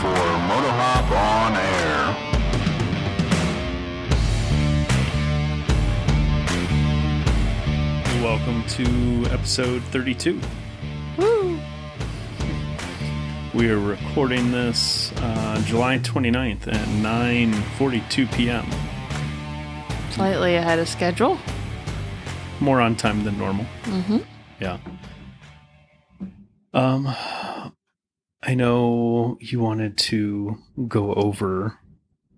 for MotoHop on Air. Welcome to episode 32. Woo! We are recording this July 29th at 9:42 p.m. Slightly ahead of schedule. More on time than normal. Mm-hmm. Yeah. I know you wanted to go over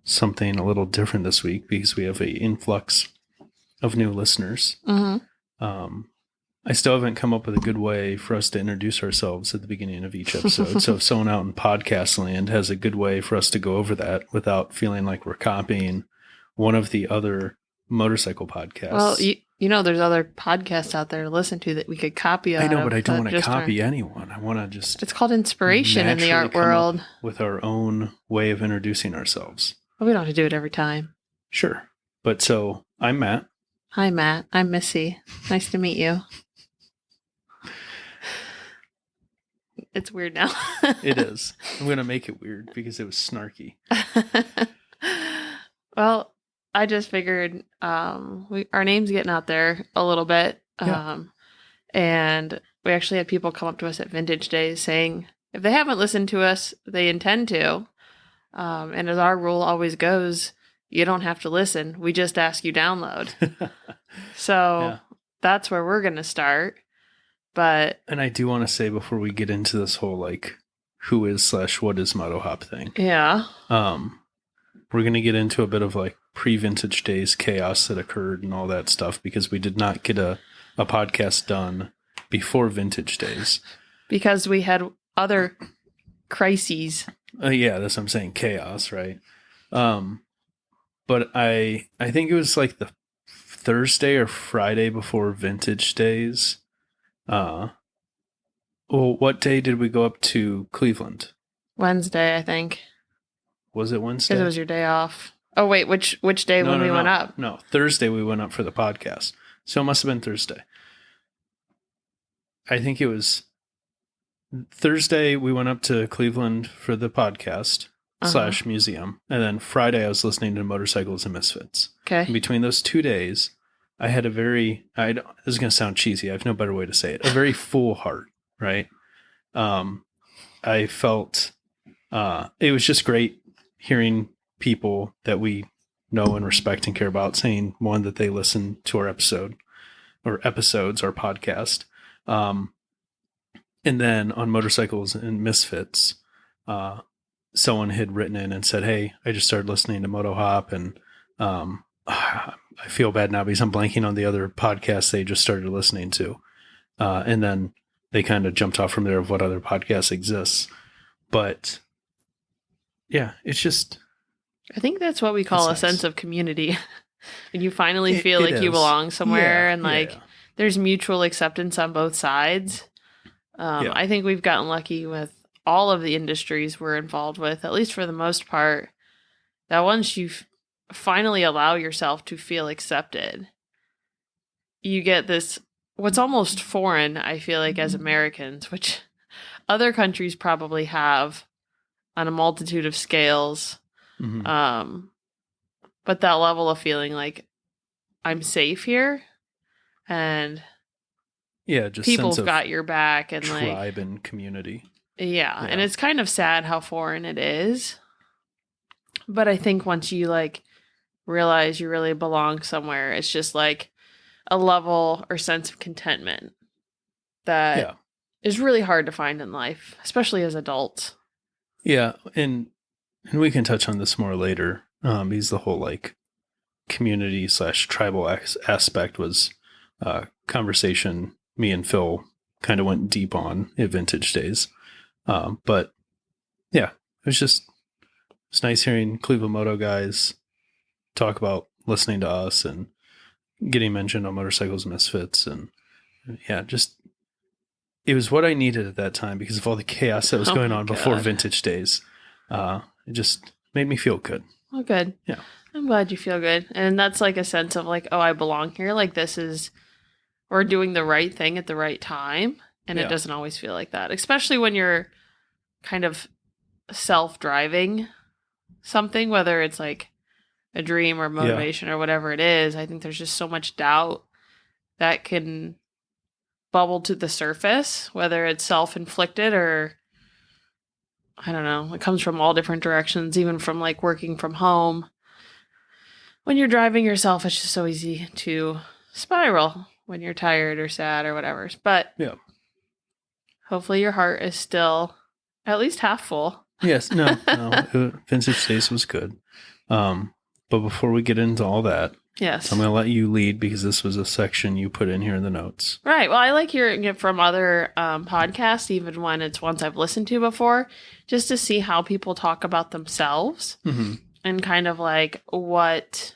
something a little different this week because we have an influx of new listeners. Mm-hmm. I still haven't come up with a good way for us to introduce ourselves at the beginning of each episode. So if someone out in podcast land has a good way for us to go over that without feeling like we're copying one of the other motorcycle podcasts. Well, you know there's other podcasts out there to listen to that we could copy out I know, of, but I don't want to copy anyone. I want to just... It's called inspiration in the naturally art come world. up with our own way of introducing ourselves. Well, we don't have to do it every time. Sure. But so, I'm Matt. Hi, Matt. I'm Missy. Nice to meet you. It's weird now. It is. I'm going to make it weird because it was snarky. Well, I just figured our name's getting out there a little bit. And we actually had people come up to us at Vintage Days saying if they haven't listened to us, they intend to. And as our rule always goes, you don't have to listen. We just ask you download. So that's where we're going to start. And I do want to say before we get into this whole like who is / what is MotoHop thing. Yeah. We're going to get into a bit of like pre-Vintage Days chaos that occurred and all that stuff because we did not get a podcast done before Vintage Days. Because we had other crises. Yeah, that's what I'm saying. Chaos, right? But I think it was like the Thursday or Friday before Vintage Days. Well, what day did we go up to Cleveland? Wednesday, I think. Was it Wednesday? Because it was your day off. Oh, wait, which day when we went up? No, Thursday we went up for the podcast. So it must have been Thursday. I think it was Thursday we went up to Cleveland for the podcast / museum. And then Friday I was listening to Motorcycles and Misfits. Okay. And between those 2 days, I had this is going to sound cheesy. I have no better way to say it. A very full heart, right? I felt it was just great hearing people that we know and respect and care about saying, one, that they listen to our episodes, our podcast. And then on Motorcycles and Misfits, someone had written in and said, hey, I just started listening to MotoHop and I feel bad now because I'm blanking on the other podcasts they just started listening to. And then they kind of jumped off from there of what other podcasts exists. But yeah, it's just... I think that's what we call a sense of community. And you finally feel like you is. belong somewhere and yeah. there's mutual acceptance on both sides. I think we've gotten lucky with all of the industries we're involved with, at least for the most part, that once you finally allow yourself to feel accepted, you get this, what's almost foreign, I feel like, as Americans, which other countries probably have on a multitude of scales. Mm-hmm. But that level of feeling like I'm safe here and just people have got your back and tribe and community. Yeah, and it's kind of sad how foreign it is. But I think once you realize you really belong somewhere, it's just like a level or sense of contentment that is really hard to find in life, especially as adults. Yeah, and we can touch on this more later. Because the whole community / tribal aspect was conversation me and Phil kind of went deep on at Vintage Days. But yeah, it's nice hearing Cleveland Moto guys talk about listening to us and getting mentioned on Motorcycles and Misfits. And it was what I needed at that time because of all the chaos that was going on before Vintage Days. It just made me feel good. Well, good. Yeah. I'm glad you feel good. And that's a sense of oh, I belong here. We're doing the right thing at the right time. And it doesn't always feel like that, especially when you're kind of self-driving something, whether it's like a dream or motivation or whatever it is. I think there's just so much doubt that can bubble to the surface, whether it's self-inflicted or I don't know. It comes from all different directions, even from like working from home. When you're driving yourself, it's just so easy to spiral when you're tired or sad or whatever. But hopefully your heart is still at least half full. Yes. No. Vintage Stace was good. But before we get into all that, yes, I'm going to let you lead because this was a section you put in here in the notes. Right. Well, I like hearing it from other podcasts, even when it's ones I've listened to before, just to see how people talk about themselves and kind of like what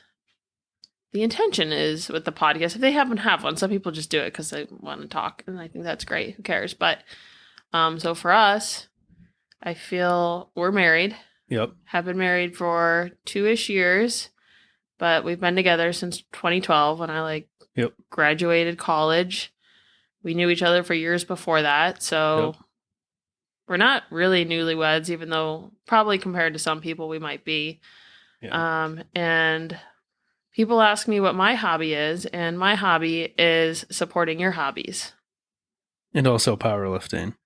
the intention is with the podcast. If they happen to have one, some people just do it because they want to talk, and I think that's great. Who cares? But so for us, I feel we're married. Yep. Have been married for 2-ish years, but we've been together since 2012 when I graduated college. We knew each other for years before that, so we're not really newlyweds, even though probably compared to some people we might be. Yeah. And people ask me what my hobby is, and my hobby is supporting your hobbies. And also powerlifting.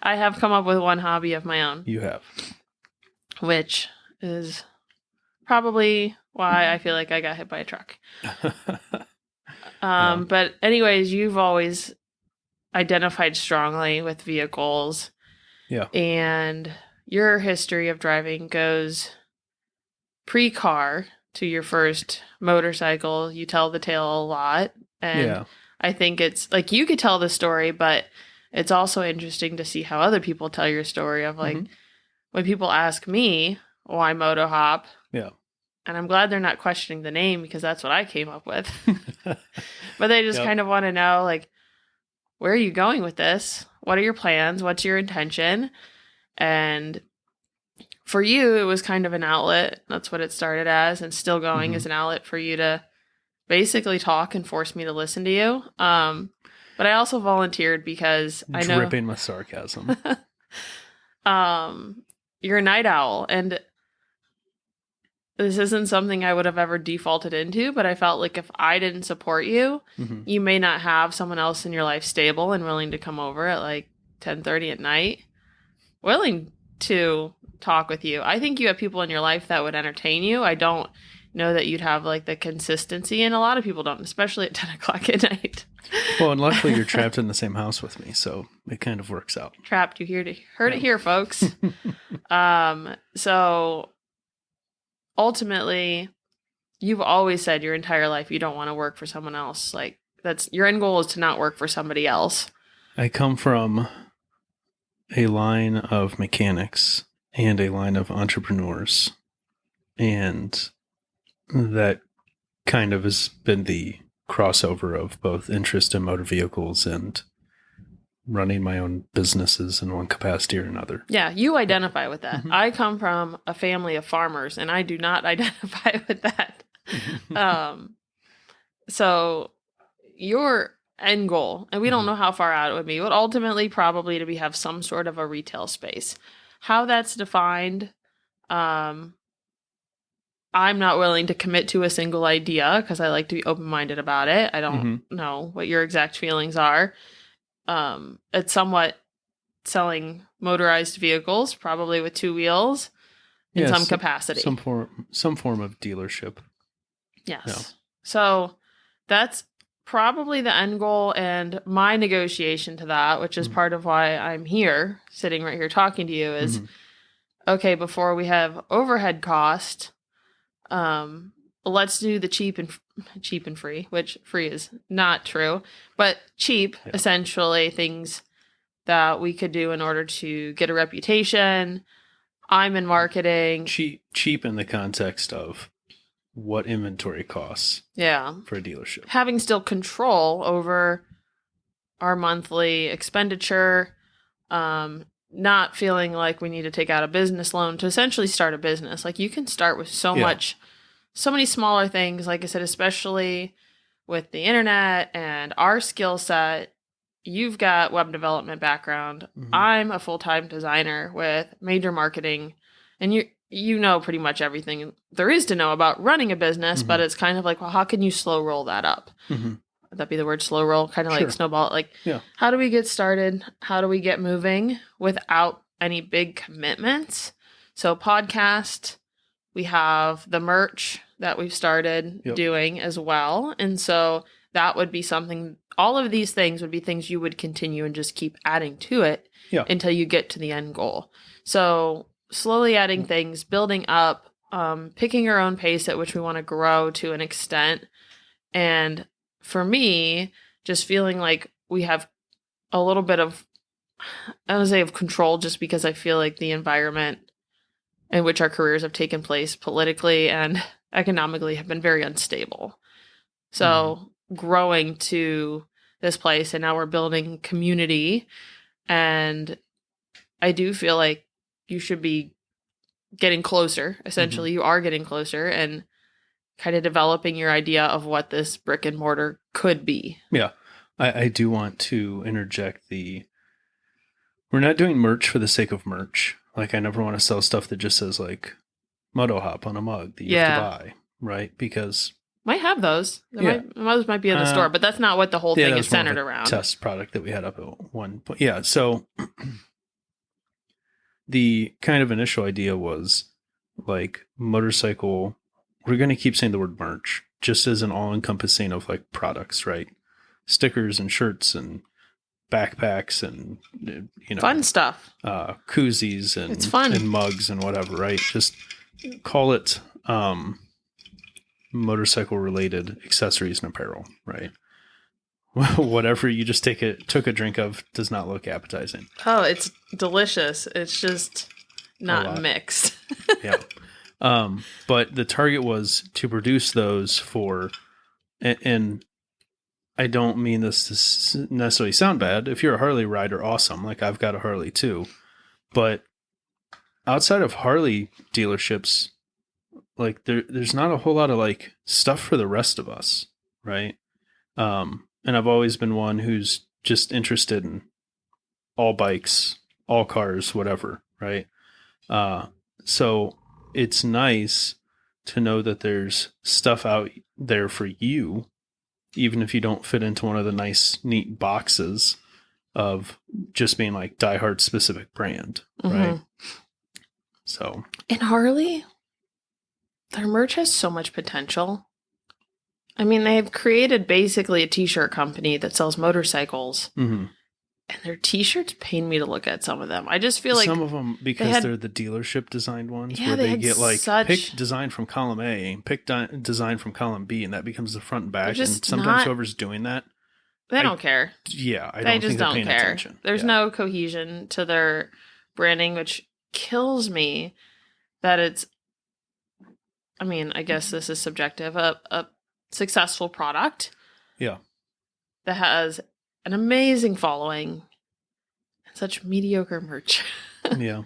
I have come up with one hobby of my own. You have. Which is probably why I feel like I got hit by a truck. But anyways, you've always identified strongly with vehicles. Yeah. And your history of driving goes pre-car to your first motorcycle. You tell the tale a lot. And I think it's like you could tell the story, but it's also interesting to see how other people tell your story of like when people ask me why MotoHop. Yeah. And I'm glad they're not questioning the name because that's what I came up with. But they just kind of want to know, like, where are you going with this? What are your plans? What's your intention? And for you, it was kind of an outlet. That's what it started as, and still going as an outlet for you to basically talk and force me to listen to you. But I also volunteered because I know... Dripping with sarcasm. You're a night owl, and this isn't something I would have ever defaulted into, but I felt like if I didn't support you, you may not have someone else in your life stable and willing to come over at like 10:30 at night, willing to talk with you. I think you have people in your life that would entertain you. I don't know that you'd have like the consistency, and a lot of people don't, especially at 10 o'clock at night. Well, and luckily you're trapped in the same house with me, so it kind of works out. Trapped, you heard it here, folks. So ultimately, you've always said your entire life you don't want to work for someone else. Like that's your end goal is to not work for somebody else. I come from a line of mechanics and a line of entrepreneurs, and that kind of has been the crossover of both interest in motor vehicles and running my own businesses in one capacity or another. Yeah, you identify with that. I come from a family of farmers, and I do not identify with that. So your end goal, and we don't know how far out it would be, but ultimately probably to have some sort of a retail space. How that's defined, I'm not willing to commit to a single idea because I like to be open-minded about it. I don't know what your exact feelings are. It's somewhat selling motorized vehicles, probably with 2 wheels in some capacity. Some form of dealership. Yes. Yeah. So that's probably the end goal, and my negotiation to that, which is part of why I'm here, sitting right here talking to you, is okay, before we have overhead cost, let's do the cheap and free, which free is not true, but cheap, essentially things that we could do in order to get a reputation. I'm in marketing. Cheap in the context of what inventory costs for a dealership. Having still control over our monthly expenditure, not feeling like we need to take out a business loan to essentially start a business. Like you can start with so many smaller things, like I said, especially with the internet and our skill set. you've got web development background. Mm-hmm. I'm a full-time designer with major marketing, and you know pretty much everything there is to know about running a business, Mm-hmm. but it's kind of like, well, how can you slow roll that up? Mm-hmm. Would that be the word, slow roll? Kind of Sure. like snowball. Like, Yeah. how do we get started? How do we get moving without any big commitments? So podcast, we have the merch that we've started doing as well. And so that would be something, all of these things would be things you would continue and just keep adding to it until you get to the end goal. So slowly adding things, building up, picking our own pace at which we want to grow to an extent. And for me, just feeling like we have a little bit of, I would say, of control, just because I feel like the environment in which our careers have taken place politically and economically have been very unstable. So growing to this place, and now we're building community, and I do feel like you should be getting closer. Essentially, you are getting closer and kind of developing your idea of what this brick and mortar could be. Yeah. I do want to interject we're not doing merch for the sake of merch. Like, I never want to sell stuff that just says like MotoHop on a mug that you have to buy, right? Because might have those. Those might be in the store, but that's not what the whole thing is centered around. Test product that we had up at one point. Yeah. So the kind of initial idea was like motorcycle. We're going to keep saying the word merch just as an all encompassing of like products, right? Stickers and shirts and backpacks and, you know, fun stuff, koozies and it's fun. And mugs and whatever, right? Just call it motorcycle related accessories and apparel, right? Whatever you just took a drink of does not look appetizing. Oh, it's delicious. It's just not mixed. Yeah. But the target was to produce those for, and I don't mean this to necessarily sound bad. If you're a Harley rider, awesome. Like, I've got a Harley too. But outside of Harley dealerships, like there's not a whole lot of like stuff for the rest of us, right? And I've always been one who's just interested in all bikes, all cars, whatever, right? So it's nice to know that there's stuff out there for you, even if you don't fit into one of the nice, neat boxes of just being like diehard specific brand, right? So in Harley, their merch has so much potential. I mean, they have created basically a t-shirt company that sells motorcycles. And their t-shirts pain me to look at some of them. I just feel like some of them, because they're the dealership designed ones, where they get like pick design from column A and pick design from column B, and that becomes the front and back. And sometimes whoever's doing that, they don't care. Yeah, they just don't care. Attention. There's no cohesion to their branding, which kills me. That it's, I mean, I guess this is subjective. A successful product, that has an amazing following and such mediocre merch. Yeah.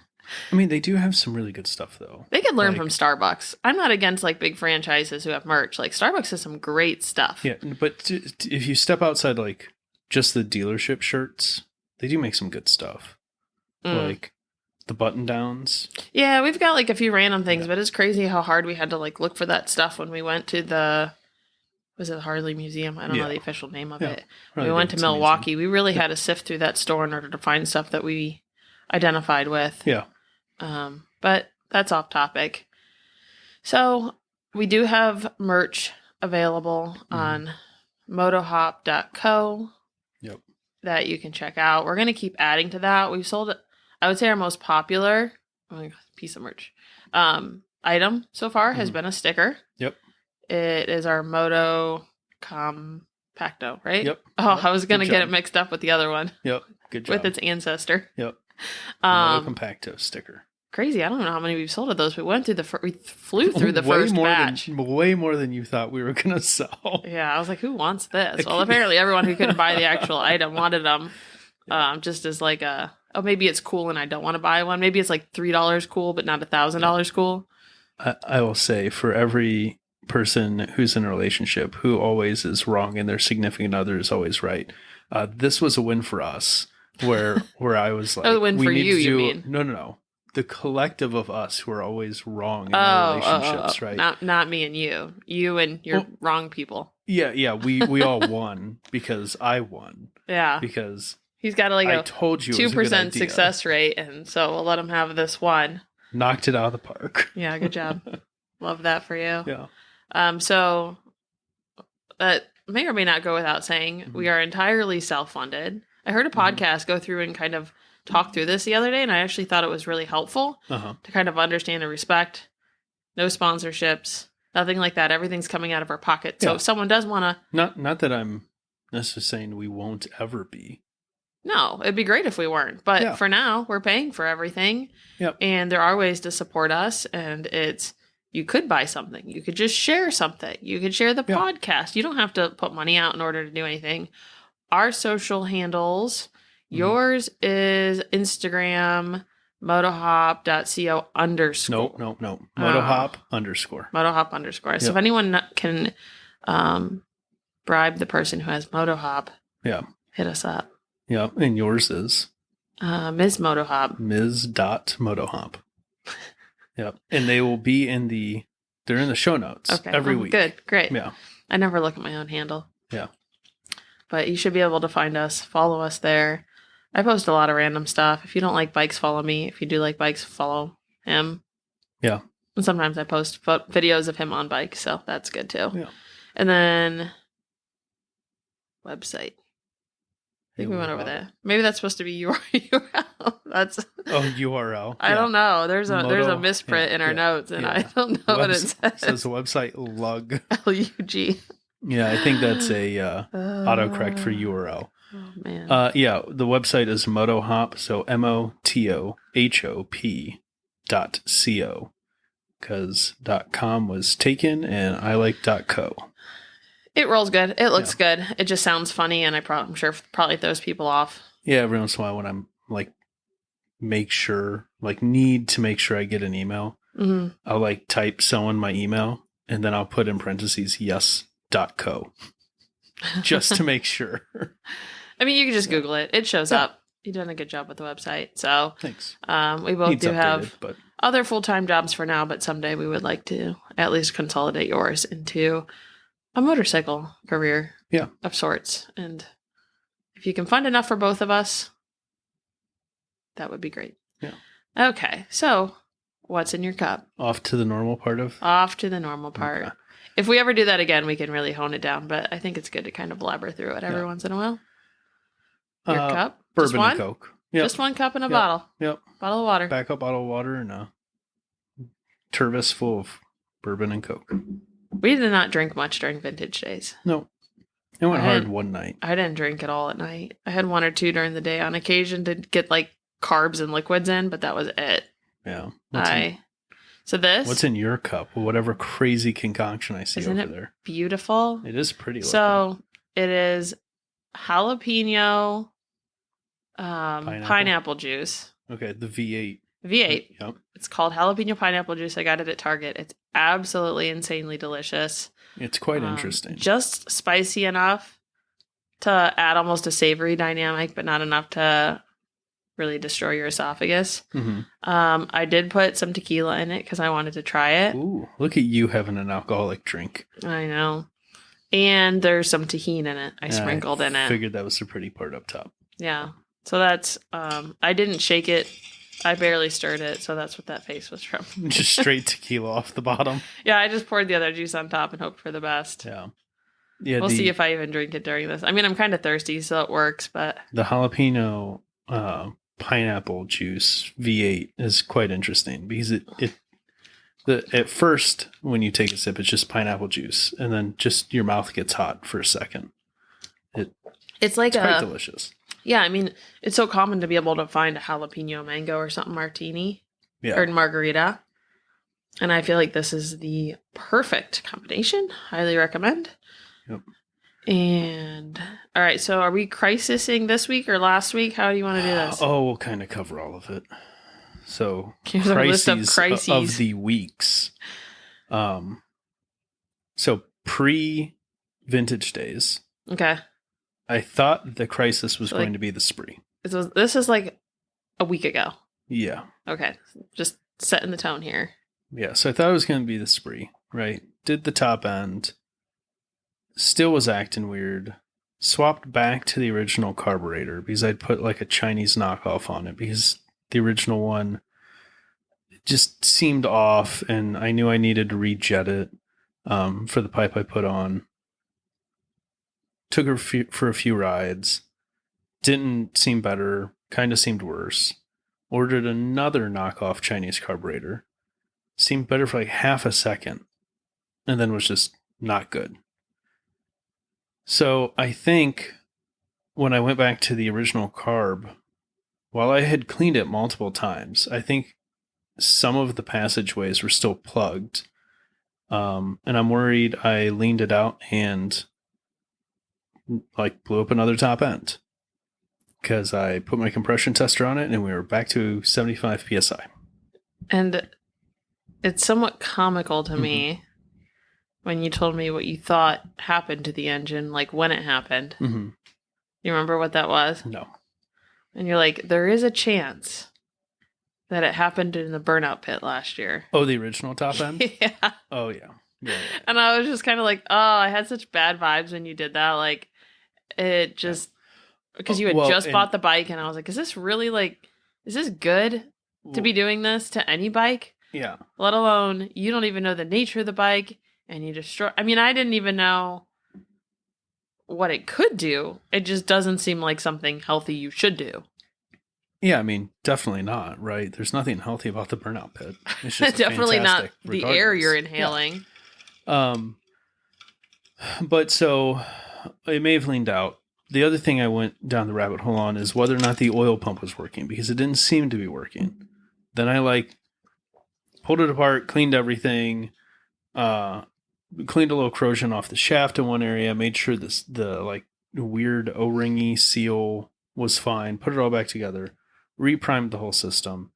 I mean, they do have some really good stuff, though. They could learn from Starbucks. I'm not against like big franchises who have merch. Like, Starbucks has some great stuff. Yeah, but if you step outside like just the dealership shirts, they do make some good stuff. Like the button downs. Yeah, we've got like a few random things, but it's crazy how hard we had to like look for that stuff when we went to the Harley Museum? I don't know the official name of it. We went to Milwaukee. We really had to sift through that store in order to find stuff that we identified with. Yeah. But that's off topic. So we do have merch available on motohop.co that you can check out. We're going to keep adding to that. We've sold, I would say, our most popular piece of merch item so far has been a sticker. Yep. It is our Moto Compacto, right? Yep. Oh, I was going to get it mixed up with the other one. Yep. Good job. With its ancestor. Yep. Moto Compacto sticker. Crazy. I don't know how many we've sold of those. We went through we flew through the first batch. Way more than you thought we were going to sell. Yeah. I was like, who wants this? Well, apparently everyone who couldn't buy the actual item wanted them. Just as like maybe it's cool and I don't want to buy one. Maybe it's like $3 cool, but not $1,000 cool. I will say, for every person who's in a relationship who always is wrong and their significant other is always right. This was a win for us where I was like, a win for you, you mean? No. The collective of us who are always wrong in our relationships, right? Not me and you. You and your wrong people. Yeah. We all won because I won. Yeah. Because he's got I told you 2% success rate, and so we'll let him have this one. Knocked it out of the park. Yeah, good job. Love that for you. Yeah. So that may or may not go without saying, we are entirely self-funded. I heard a podcast go through and kind of talk through this the other day, and I actually thought it was really helpful to kind of understand and respect. No sponsorships, nothing like that. Everything's coming out of our pocket. So if someone does want to... Not that I'm necessarily saying we won't ever be. No, it'd be great if we weren't. But for now, we're paying for everything. Yep. And there are ways to support us. And you could buy something. You could just share something. You could share the podcast. You don't have to put money out in order to do anything. Our social handles, yours is Instagram, motohop.co_. No. MotoHop _. MotoHop _. So if anyone can bribe the person who has MotoHop, hit us up. Yeah, and yours is? Ms. MotoHop. Ms.motohop. Yep. And they will be they're in the show notes every week. Good, great. Yeah. I never look at my own handle. Yeah. But you should be able to find us, follow us there. I post a lot of random stuff. If you don't like bikes, follow me. If you do like bikes, follow him. Yeah. And sometimes I post videos of him on bikes, so that's good too. Yeah. And then website. I think we went over that. Maybe that's supposed to be URL. That's URL. I don't know. There's a misprint in our notes, and I don't know what it says. It says website lug. LUG. Yeah, I think that's a autocorrect for URL. Oh man. The website is MotoHop, so MotoHop.co, because .com was taken, and I like .co. It rolls good. It looks good. It just sounds funny, and I'm sure probably throws people off. Yeah, every once in a while when I'm like, need to make sure I get an email, I'll type someone my email, and then I'll put in parentheses yes.co, just to make sure. I mean, you can just Google it. It shows up. You've done a good job with the website. So thanks. We both do have other full-time jobs for now, but someday we would like to at least consolidate yours into a motorcycle career of sorts. And if you can fund enough for both of us, that would be great. Yeah. Okay. So what's in your cup? Off to the normal part. Okay. If we ever do that again, we can really hone it down, but I think it's good to kind of blabber through it every once in a while. Your cup? Bourbon and Coke. Yep. Just one cup and a bottle. Yep. Bottle of water. Backup bottle of water and a Tervis full of bourbon and Coke. We did not drink much during vintage days. No. It went hard one night. I didn't drink at all at night. I had one or two during the day on occasion to get carbs and liquids in, but that was it. Yeah. What's in your cup? Whatever crazy concoction I see over there. Beautiful? It is pretty looking. So it is jalapeno pineapple juice. Okay, the V8. V8. Yep. It's called jalapeno pineapple juice. I got it at Target. It's absolutely insanely delicious. It's quite interesting. Just spicy enough to add almost a savory dynamic, but not enough to really destroy your esophagus. Mm-hmm. I did put some tequila in it because I wanted to try it. Ooh, look at you having an alcoholic drink. I know. And there's some tahini in it. I sprinkled in it. Figured that was the pretty part up top. Yeah. So that's, I didn't shake it. I barely stirred it. So that's what that face was from. Just straight tequila off the bottom. Yeah. I just poured the other juice on top and hoped for the best. Yeah. We'll see if I even drink it during this. I mean, I'm kind of thirsty, so it works, but. The jalapeno pineapple juice V8 is quite interesting because at first when you take a sip, it's just pineapple juice, and then just your mouth gets hot for a second. It's quite delicious. Yeah, I mean, it's so common to be able to find a jalapeno mango or something martini or margarita. And I feel like this is the perfect combination. Highly recommend. Yep. And all right, so are we crisising this week or last week? How do you want to do this? We'll kind of cover all of it. So here's our list of crises of the weeks. So pre-vintage days, Okay. I thought the crisis was So, going like, to be the spree. This is like a week ago. Yeah. Okay. Just setting the tone here. Yeah. So I thought it was going to be the spree, right? Did the top end. Still was acting weird. Swapped back to the original carburetor because I'd put like a Chinese knockoff on it because the original one just seemed off and I knew I needed to rejet it for the pipe I put on. Took her for a few rides. Didn't seem better. Kind of seemed worse. Ordered another knockoff Chinese carburetor. Seemed better for like half a second. And then was just not good. So I think when I went back to the original carb, while I had cleaned it multiple times, I think some of the passageways were still plugged. And I'm worried I leaned it out and like blew up another top end because I put my compression tester on it and we were back to 75 psi. And it's somewhat comical to me when you told me what you thought happened to the engine, like when it happened. Mm-hmm. You remember what that was? No. And you're like, there is a chance that it happened in the burnout pit last year. Oh, the original top end? Yeah. Oh, yeah. Yeah. And I was just kind of like, oh, I had such bad vibes when you did that. Like, it just, because you had just bought the bike, and I was like, is this really like, is this good to be doing this to any bike? Yeah. Let alone, you don't even know the nature of the bike, and you destroy. I mean, I didn't even know what it could do. It just doesn't seem like something healthy you should do. Yeah, I mean, definitely not, right? There's nothing healthy about the burnout pit. It's just definitely not regardless. The air you're inhaling. Yeah. But so it may have leaned out. The other thing I went down the rabbit hole on is whether or not the oil pump was working because it didn't seem to be working. Then I like pulled it apart, cleaned everything, cleaned a little corrosion off the shaft in one area, made sure the like weird O-ringy seal was fine, put it all back together, reprimed the whole system,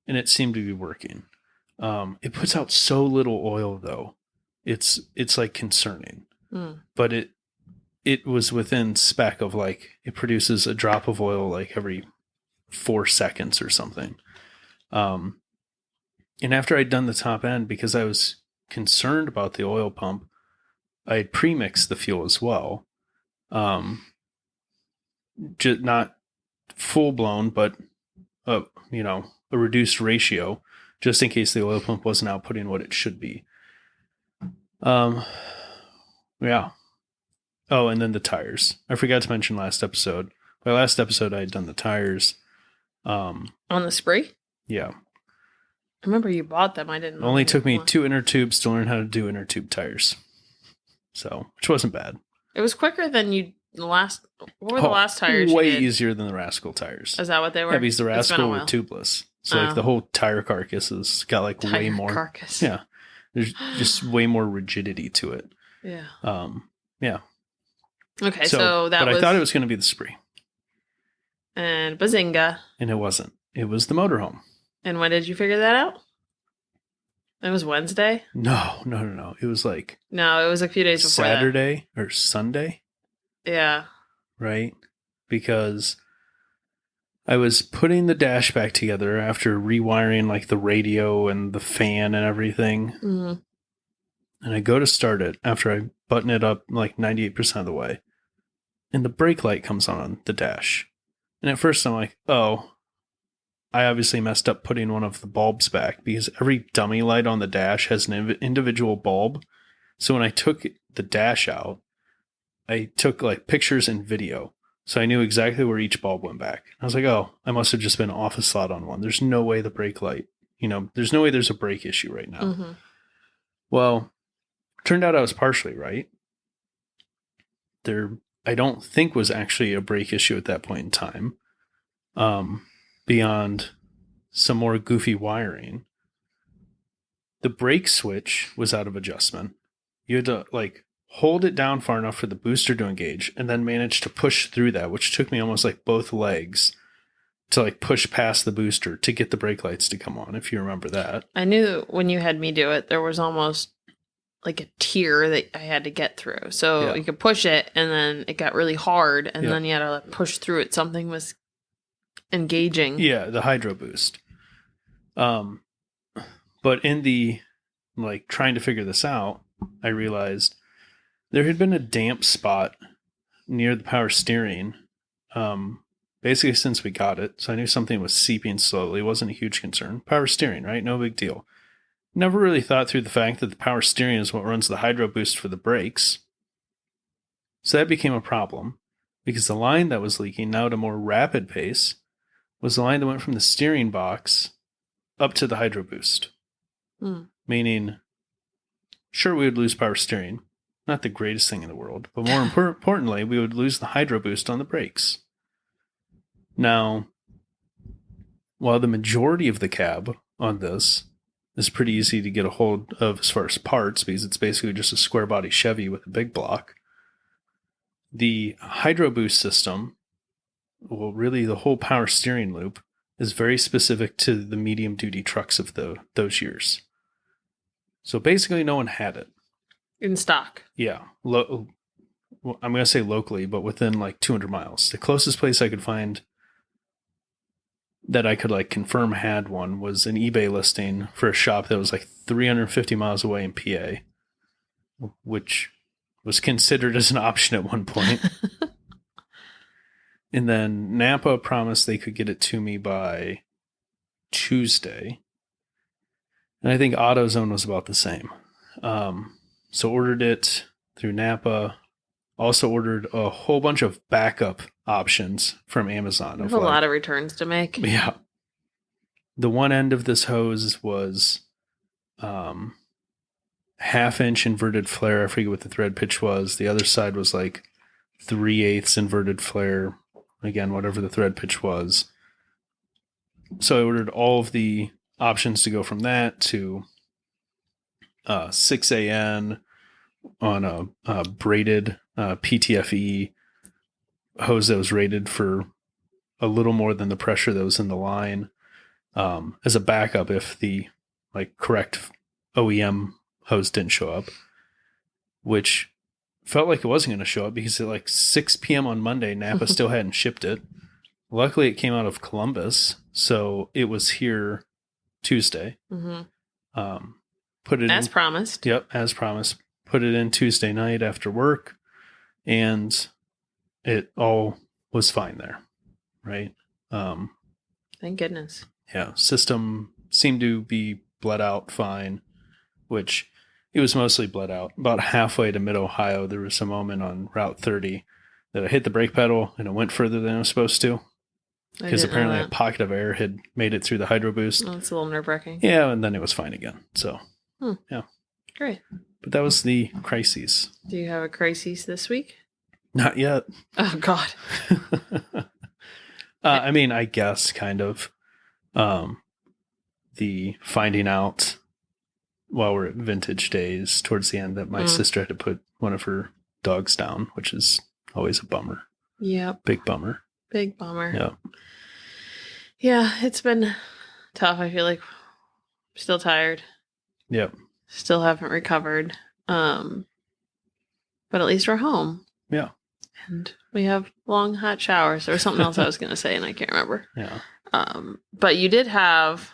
and it seemed to be working. It puts out so little oil though. It's like concerning. But it was within spec of like it produces a drop of oil like every 4 seconds or something. And after I'd done the top end, because I was concerned about the oil pump, I had pre-mixed the fuel as well. Just not full blown, but a reduced ratio, just in case the oil pump wasn't outputting what it should be. Yeah. Oh, and then the tires. I forgot to mention last episode. By last episode, I had done the tires. On the spree? Yeah. I remember you bought them. I didn't know. It only took me 2 inner tubes to learn how to do inner tube tires. So, which wasn't bad. It was quicker than what were the last tires? Way easier than the Rascal tires. Is that what they were? Yeah, because the Rascal were tubeless. So like the whole tire carcass has got like way more. Carcass. Yeah. There's just way more rigidity to it. Yeah. Yeah. Okay, so that but was... I thought it was going to be the spree. And bazinga. And it wasn't. It was the motorhome. And when did you figure that out? It was Wednesday? No. It was like... No, it was a few days before Saturday or Sunday. Yeah. Right? Because I was putting the dash back together after rewiring like the radio and the fan and everything. Mm-hmm. And I go to start it after I button it up like 98% of the way. And the brake light comes on the dash. And at first I'm like, oh, I obviously messed up putting one of the bulbs back because every dummy light on the dash has an individual bulb. So when I took the dash out, I took like pictures and video. So I knew exactly where each bulb went back. I was like, oh, I must have just been off a slot on one. There's no way the brake light, there's no way there's a brake issue right now. Mm-hmm. Well, turned out I was partially right. There, I don't think was actually a brake issue at that point in time. Beyond some more goofy wiring. The brake switch was out of adjustment. You had to like hold it down far enough for the booster to engage and then manage to push through that, which took me almost like both legs to like push past the booster to get the brake lights to come on, if you remember that. I knew when you had me do it, there was almost like a tier that I had to get through. So you could push it, and then it got really hard, and then you had to like, push through it. Something was engaging. Yeah, the hydro boost. But in the like trying to figure this out, I realized there had been a damp spot near the power steering, basically since we got it. So I knew something was seeping slowly. It wasn't a huge concern. Power steering, right? No big deal. Never really thought through the fact that the power steering is what runs the hydro boost for the brakes. So that became a problem because the line that was leaking now at a more rapid pace was the line that went from the steering box up to the hydro boost. Meaning, sure, we would lose power steering. Not the greatest thing in the world. But more importantly, we would lose the hydro boost on the brakes. Now, while the majority of the cab on this is pretty easy to get a hold of as far as parts, because it's basically just a square body Chevy with a big block, the hydro boost system, well, really the whole power steering loop, is very specific to the medium duty trucks of those years. So basically no one had it. In stock. Yeah. I'm going to say locally, but within like 200 miles. The closest place I could find that I could like confirm had one was an eBay listing for a shop that was like 350 miles away in PA, which was considered as an option at one point. And then Napa promised they could get it to me by Tuesday. And I think AutoZone was about the same. So ordered it through Napa. Also ordered a whole bunch of backup options from Amazon. There's a lot of returns to make. Yeah. The one end of this hose was 1/2-inch inverted flare. I forget what the thread pitch was. The other side was like 3/8 inverted flare. Again, whatever the thread pitch was. So I ordered all of the options to go from that to 6AN on a braided PTFE hose that was rated for a little more than the pressure that was in the line, as a backup if the like correct OEM hose didn't show up, which felt like it wasn't going to show up because at like 6 p.m. on Monday, Napa still hadn't shipped it. Luckily, it came out of Columbus, so it was here Tuesday. Put it as in, promised. Yep, as promised. Put it in Tuesday night after work, and it all was fine there, right? Thank goodness. Yeah, system seemed to be bled out fine, which it was mostly bled out. About halfway to mid-Ohio, there was a moment on Route 30 that I hit the brake pedal and it went further than it was supposed to. Because apparently a pocket of air had made it through the hydro boost. Oh, it's a little nerve-wracking. Yeah, and then it was fine again. So, yeah. Great. But that was the crises. Do you have a crisis this week? Not yet. Oh, God. I mean, I guess kind of. The finding out while we're at vintage days towards the end that my sister had to put one of her dogs down, which is always a bummer. Yep. Big bummer. Big bummer. Yeah. Yeah, it's been tough. I feel like I'm still tired. Yep. Still haven't recovered. But at least we're home. Yeah. And we have long hot showers. There was something else I was going to say and I can't remember. Yeah. But you did have,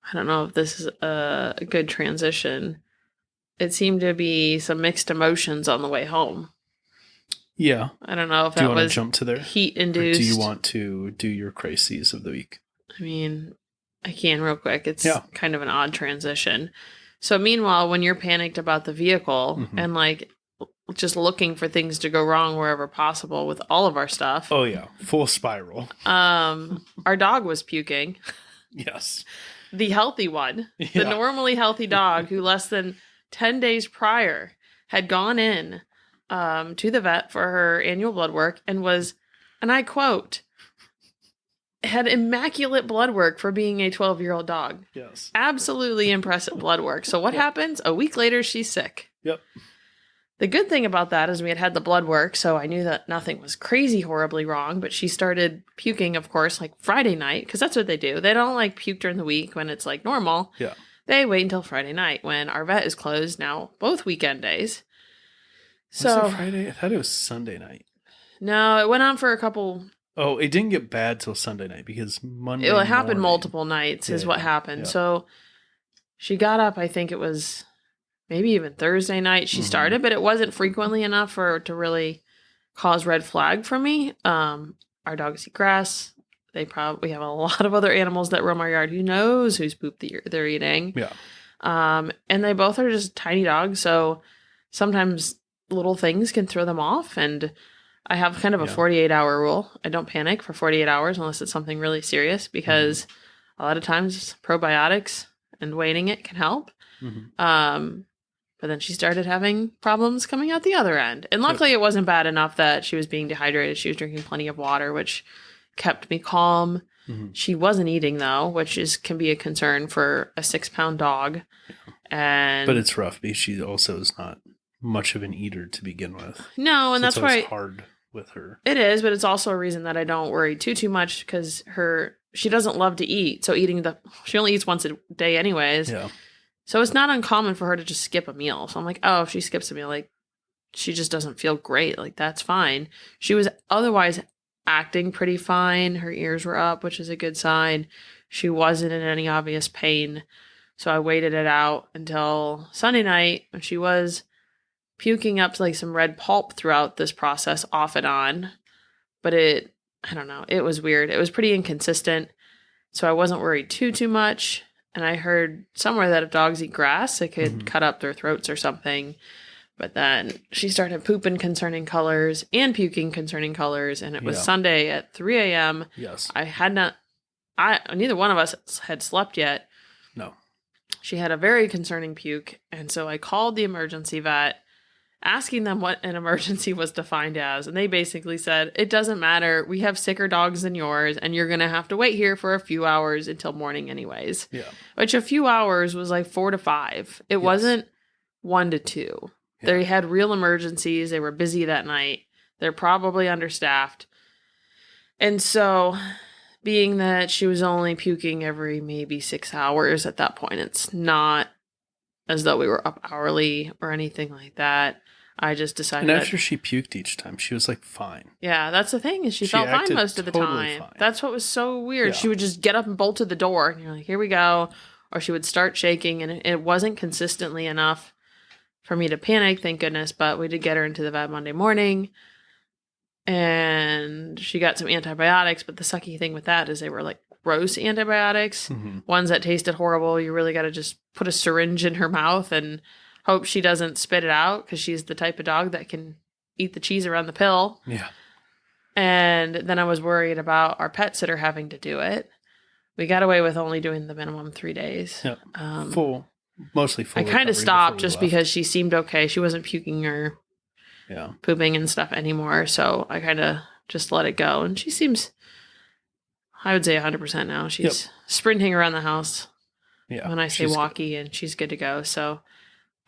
I don't know if this is a good transition. It seemed to be some mixed emotions on the way home. Yeah. I don't know if do you that want was to jump to there? Heat induced. Do you want to do your crises of the week? I mean, I can real quick. It's kind of an odd transition. So meanwhile, when you're panicked about the vehicle and like just looking for things to go wrong wherever possible with all of our stuff. Oh yeah. Full spiral. Our dog was puking. Yes. The healthy one, the normally healthy dog who less than 10 days prior had gone in to the vet for her annual blood work and was, and I quote, had immaculate blood work for being a 12-year-old dog. Yes. Absolutely impressive blood work. So what happens? A week later, she's sick. Yep. The good thing about that is we had the blood work, so I knew that nothing was crazy horribly wrong, but she started puking, of course, like Friday night, because that's what they do. They don't like puke during the week when it's like normal. Yeah. They wait until Friday night when our vet is closed now, both weekend days. Was it Friday? I thought it was Sunday night. No, it went on for a couple. Oh, it didn't get bad till Sunday night because Monday It happened morning, multiple nights is what happened. So she got up, I think it was maybe even Thursday night she started, but it wasn't frequently enough for it to really cause red flag for me. Our dogs eat grass. We have a lot of other animals that roam our yard. Who knows whose poop they're eating? Yeah. And they both are just tiny dogs, so sometimes little things can throw them off. And I have kind of a 48-hour rule. I don't panic for 48 hours unless it's something really serious, because a lot of times probiotics and waiting it can help. But then she started having problems coming out the other end. And luckily it wasn't bad enough that she was being dehydrated. She was drinking plenty of water, which kept me calm. She wasn't eating, though, which can be a concern for a 6-pound dog. But it's rough because she also is not much of an eater to begin with. No, and so that's why it's hard with her. It is, but it's also a reason that I don't worry too much, because she doesn't love to eat. So she only eats once a day anyways. Yeah. So it's not uncommon for her to just skip a meal. So I'm like, oh, if she skips a meal, like, she just doesn't feel great. Like, that's fine. She was otherwise acting pretty fine. Her ears were up, which is a good sign. She wasn't in any obvious pain. So I waited it out until Sunday night, when she was puking up like some red pulp throughout this process off and on. But I don't know, it was weird. It was pretty inconsistent. So I wasn't worried too much. And I heard somewhere that if dogs eat grass, it could cut up their throats or something. But then she started pooping concerning colors and puking concerning colors. And it was Sunday at 3 a.m. Yes. Neither one of us had slept yet. No. She had a very concerning puke. And so I called the emergency vet, asking them what an emergency was defined as. And they basically said, it doesn't matter. We have sicker dogs than yours, and you're going to have to wait here for a few hours until morning anyways. Yeah. Which a few hours was like 4 to 5. It wasn't 1 to 2. Yeah. They had real emergencies. They were busy that night. They're probably understaffed. And so, being that she was only puking every maybe 6 hours at that point, it's not as though we were up hourly or anything like that. I just decided. And after she puked each time, she was like fine. Yeah, that's the thing, is she felt fine most of the time. Fine. That's what was so weird. Yeah. She would just get up and bolt to the door, and you're like, here we go. Or she would start shaking, and it wasn't consistently enough for me to panic, thank goodness. But we did get her into the vet Monday morning, and she got some antibiotics. But the sucky thing with that is they were like gross antibiotics, ones that tasted horrible. You really got to just put a syringe in her mouth and hope she doesn't spit it out, because she's the type of dog that can eat the cheese around the pill. Yeah. And then I was worried about our pet sitter having to do it. We got away with only doing the minimum 3 days. Yep. Mostly full. I kind of stopped just because she seemed okay. She wasn't puking or pooping and stuff anymore. So I kind of just let it go. And she seems, I would say 100% now. She's sprinting around the house when I say walkie, and she's good to go. So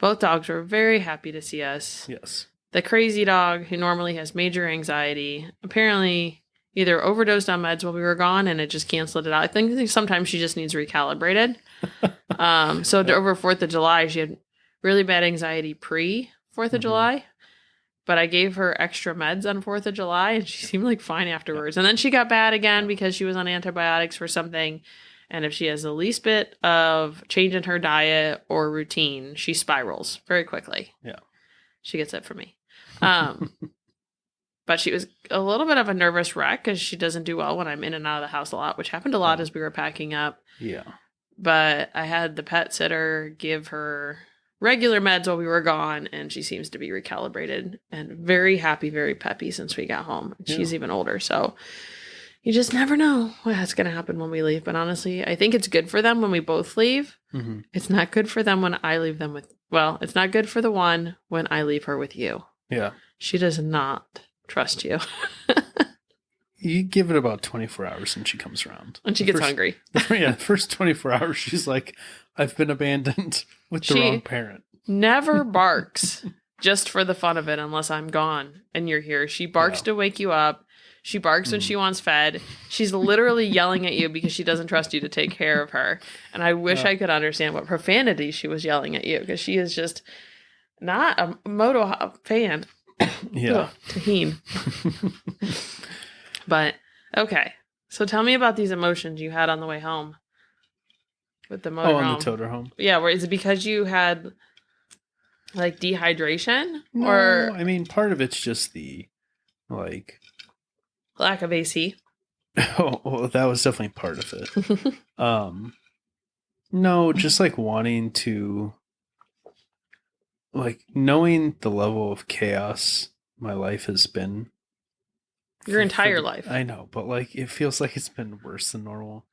both dogs were very happy to see us. Yes. The crazy dog, who normally has major anxiety, apparently either overdosed on meds while we were gone and it just canceled it out. I think sometimes she just needs recalibrated. Over 4th of July, she had really bad anxiety pre-4th of July. But I gave her extra meds on 4th of July, and she seemed like fine afterwards. And then she got bad again because she was on antibiotics for something. And if she has the least bit of change in her diet or routine, she spirals very quickly. Yeah. She gets it from me. But she was a little bit of a nervous wreck because she doesn't do well when I'm in and out of the house a lot, which happened a lot as we were packing up. Yeah. But I had the pet sitter give her regular meds while we were gone, and she seems to be recalibrated and very happy, very peppy since we got home. She's even older, so you just never know what's going to happen when we leave. But honestly, I think it's good for them when we both leave. It's not good for them when I leave them it's not good for the one when I leave her with you. Yeah. She does not trust you. You give it about 24 hours and she comes around. And she gets hungry. The first 24 hours, she's like, I've been abandoned with the wrong parent. Never barks just for the fun of it unless I'm gone and you're here. She barks to wake you up. She barks when she wants fed. She's literally yelling at you because she doesn't trust you to take care of her. And I wish I could understand what profanity she was yelling at you, because she is just not a MotoHop fan. Yeah. Tahine. But, okay. So tell me about these emotions you had on the way home with the motorhome. Oh, on the motorhome? Yeah, is it because you had, like, dehydration? No, or I mean, part of it's just the, like... lack of AC? Oh, well, that was definitely part of it. No, just, like, wanting to... Like, knowing the level of chaos my life has been. Your entire life. I know, but, like, it feels like it's been worse than normal.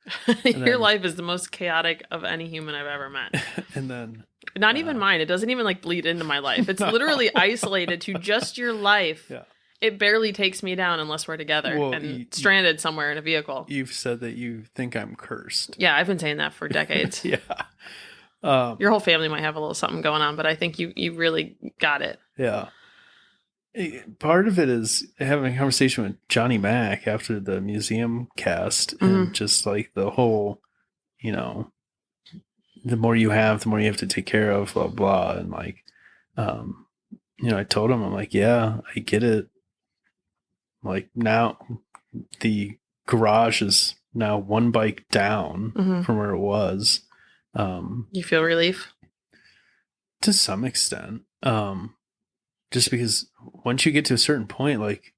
Your life is the most chaotic of any human I've ever met. And then... Not even mine. It doesn't even, like, bleed into my life. It's literally isolated to just your life. Yeah. It barely takes me down unless we're together and stranded somewhere in a vehicle. You've said that you think I'm cursed. Yeah, I've been saying that for decades. Yeah. Your whole family might have a little something going on, but I think you really got it. Yeah. Part of it is having a conversation with Johnny Mac after the museum cast, and just like the whole, you know, the more you have, the more you have to take care of, blah, blah. And like, you know, I told him, I'm like, yeah, I get it. Like now the garage is now one bike down from where it was. You feel relief? To some extent. Just because once you get to a certain point, like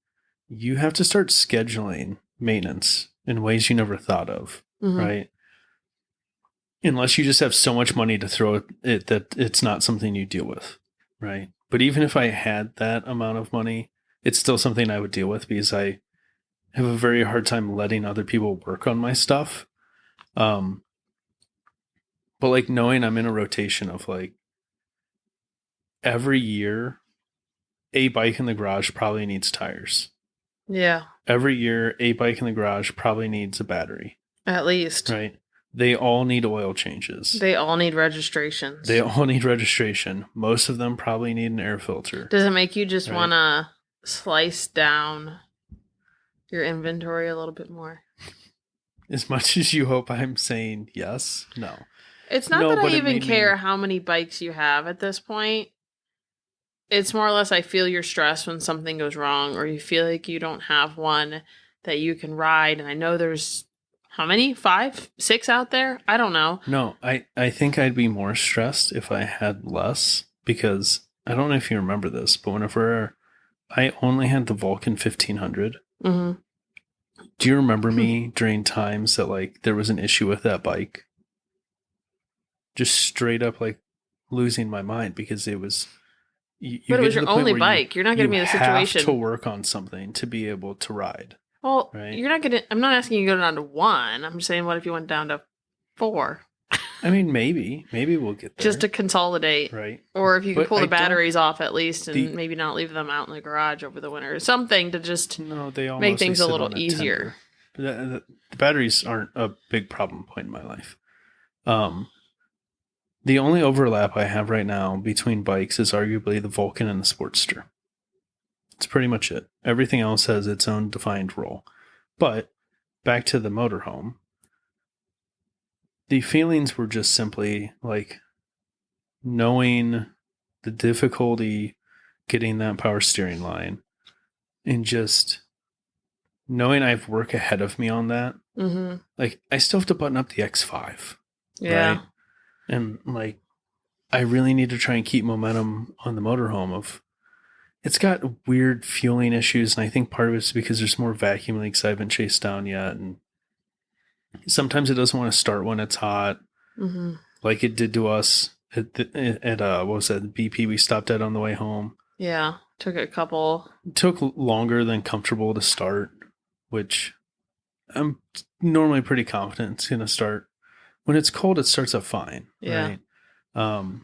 you have to start scheduling maintenance in ways you never thought of, right? Unless you just have so much money to throw at it that it's not something you deal with, right? But even if I had that amount of money, it's still something I would deal with because I have a very hard time letting other people work on my stuff. But like knowing I'm in a rotation of like every year, a bike in the garage probably needs tires. Yeah. Every year, a bike in the garage probably needs a battery. At least. Right. They all need oil changes. They all need registrations. They all need registration. Most of them probably need an air filter. Does it make you just want to slice down your inventory a little bit more? As much as you hope I'm saying yes, no. It's not that I even care how many bikes you have at this point. It's more or less I feel your stress when something goes wrong or you feel like you don't have one that you can ride. And I know there's, how many? 5, 6 out there? I don't know. No, I think I'd be more stressed if I had less because I don't know if you remember this, but whenever I only had the Vulcan 1500. Do you remember me during times that like there was an issue with that bike? Just straight up like losing my mind because it was... but it was your only bike. You're not going to be in a situation to work on something to be able to ride. Well, you're not going to. I'm not asking you to go down to 1. I'm just saying, what if you went down to 4? I mean, maybe we'll get there. Just to consolidate, right? Or if you could pull the batteries off at least, and maybe not leave them out in the garage over the winter, or something to just make things a little easier. The batteries aren't a big problem point in my life. The only overlap I have right now between bikes is arguably the Vulcan and the Sportster. It's pretty much it. Everything else has its own defined role. But back to the motorhome, the feelings were just simply like knowing the difficulty getting that power steering line and just knowing I have work ahead of me on that. Like I still have to button up the X5. Yeah. Right? And like, I really need to try and keep momentum on the motorhome it's got weird fueling issues. And I think part of it's because there's more vacuum leaks I haven't chased down yet. And sometimes it doesn't want to start when it's hot. Like it did to us at what was that? The BP we stopped at on the way home. Yeah. Took a couple. It took longer than comfortable to start, which I'm normally pretty confident it's going to start. When it's cold, it starts up fine. Yeah. Right?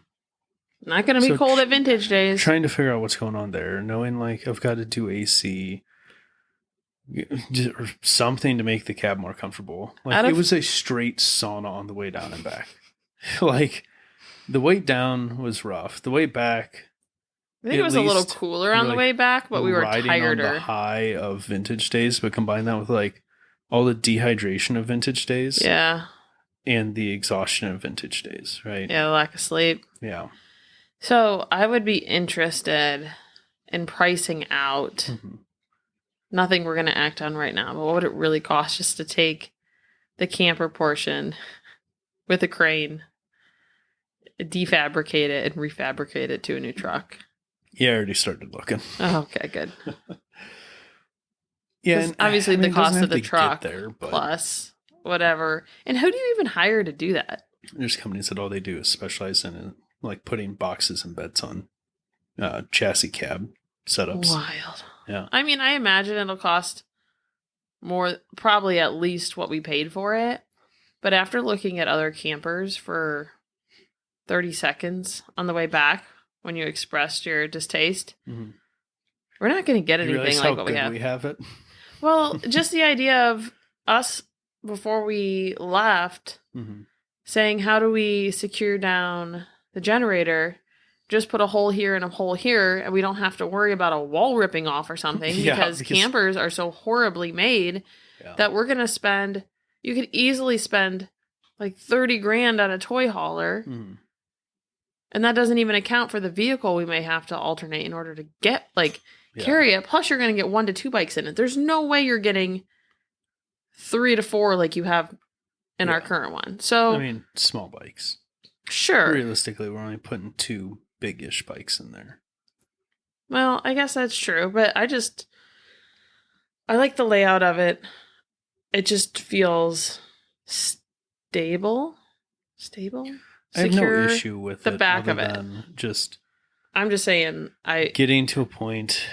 Not going to be cold at vintage days. Trying to figure out what's going on there. Knowing like I've got to do AC or something to make the cab more comfortable. Like it was a straight sauna on the way down and back. Like the way down was rough. The way back, I think it was a little cooler on the way back, but we were tireder. On the high of vintage days, but combine that with like all the dehydration of vintage days. Yeah. And the exhaustion of vintage days, right? Yeah, the lack of sleep. Yeah. So I would be interested in pricing out. Nothing we're going to act on right now, but what would it really cost just to take the camper portion with a crane, defabricate it, and refabricate it to a new truck? Yeah, I already started looking. Oh, okay, good. Yeah, and obviously the cost of the truck there, plus whatever. And who do you even hire to do that? There's companies that all they do is specialize in like putting boxes and beds on chassis cab setups. Wild. Yeah. I mean, I imagine it'll cost more, probably at least what we paid for it. But after looking at other campers for 30 seconds on the way back when you expressed your distaste, we're not going to get anything like what we have. We have it. Well, just the idea of us before we left saying, how do we secure down the generator? Just put a hole here and a hole here, and we don't have to worry about a wall ripping off or something because campers are so horribly made that we're going to spend, you could easily spend like 30 grand on a toy hauler. And that doesn't even account for the vehicle we may have to alternate in order to get, carry it. Plus, you're going to get 1 to 2 bikes in it. There's no way you're getting 3 to 4 like you have in our current one. So, I mean, small bikes. Sure. Realistically, we're only putting 2 big-ish bikes in there. Well, I guess that's true, but I like the layout of it. It just feels stable. Secure. I have no issue with the back of it. I'm just saying, getting to a point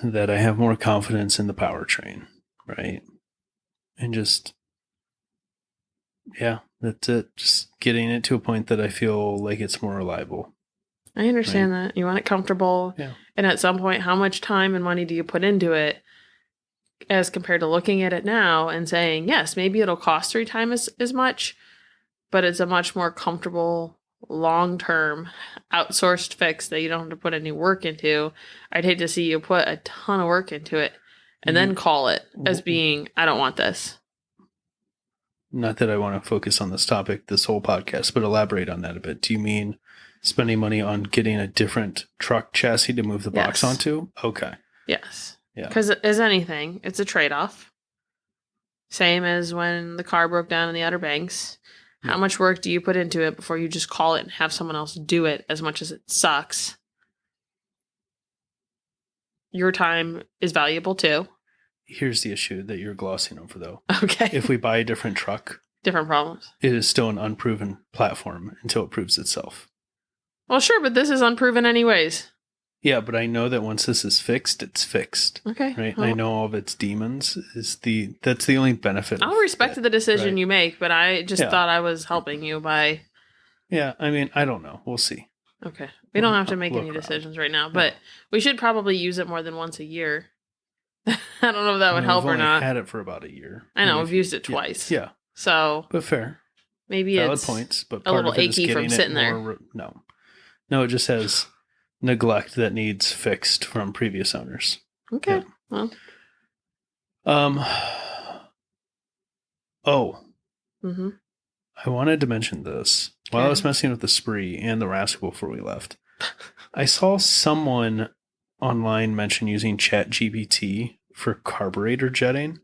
that I have more confidence in the powertrain, right? And just, that's it. Just getting it to a point that I feel like it's more reliable. I understand that. You want it comfortable. Yeah. And at some point, how much time and money do you put into it as compared to looking at it now and saying, yes, maybe it'll cost 3 times as much, but it's a much more comfortable, long-term, outsourced fix that you don't have to put any work into. I'd hate to see you put a ton of work into it and then call it as being, I don't want this. Not that I want to focus on this topic, this whole podcast, but elaborate on that a bit. Do you mean spending money on getting a different truck chassis to move the box onto? Okay. Yes. Yeah. Because as anything, it's a trade-off. Same as when the car broke down in the Outer Banks. How much work do you put into it before you just call it and have someone else do it, as much as it sucks? Your time is valuable too. Here's the issue that you're glossing over, though. Okay. If we buy a different truck, different problems. It is still an unproven platform until it proves itself. Well, sure, but this is unproven anyways. Yeah, but I know that once this is fixed, it's fixed. Okay. Right? Well, I know all of its demons. That's the only benefit. I'll respect the decision you make, but I just thought I was helping you by... Yeah, I mean, I don't know. We'll see. Okay. We don't have to make any decisions right now, but we should probably use it more than once a year. I don't know if that would help or not. We've had it for about a year. I know, we've used it twice. Yeah. So... But fair. Maybe valid it's points, but a little achy from sitting there. No, it just has neglect that needs fixed from previous owners. Okay. Yeah. Well. Mm-hmm. I wanted to mention this. While I was messing with the Spree and the Rascal before we left, I saw someone online mention using ChatGPT for carburetor jetting.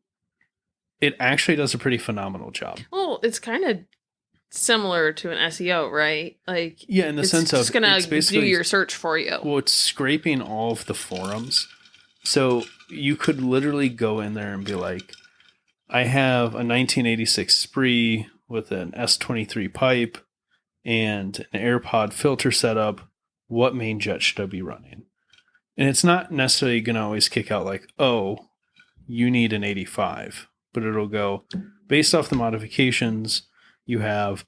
It actually does a pretty phenomenal job. Well, it's kind of similar to an SEO, right? Like, yeah, in the sense of it's going to do your search for you. Well, it's scraping all of the forums. So you could literally go in there and be like, I have a 1986 Spree with an S23 pipe and an AirPod filter setup. What main jet should I be running? And it's not necessarily going to always kick out like, oh, you need an 85. But it'll go, based off the modifications, you have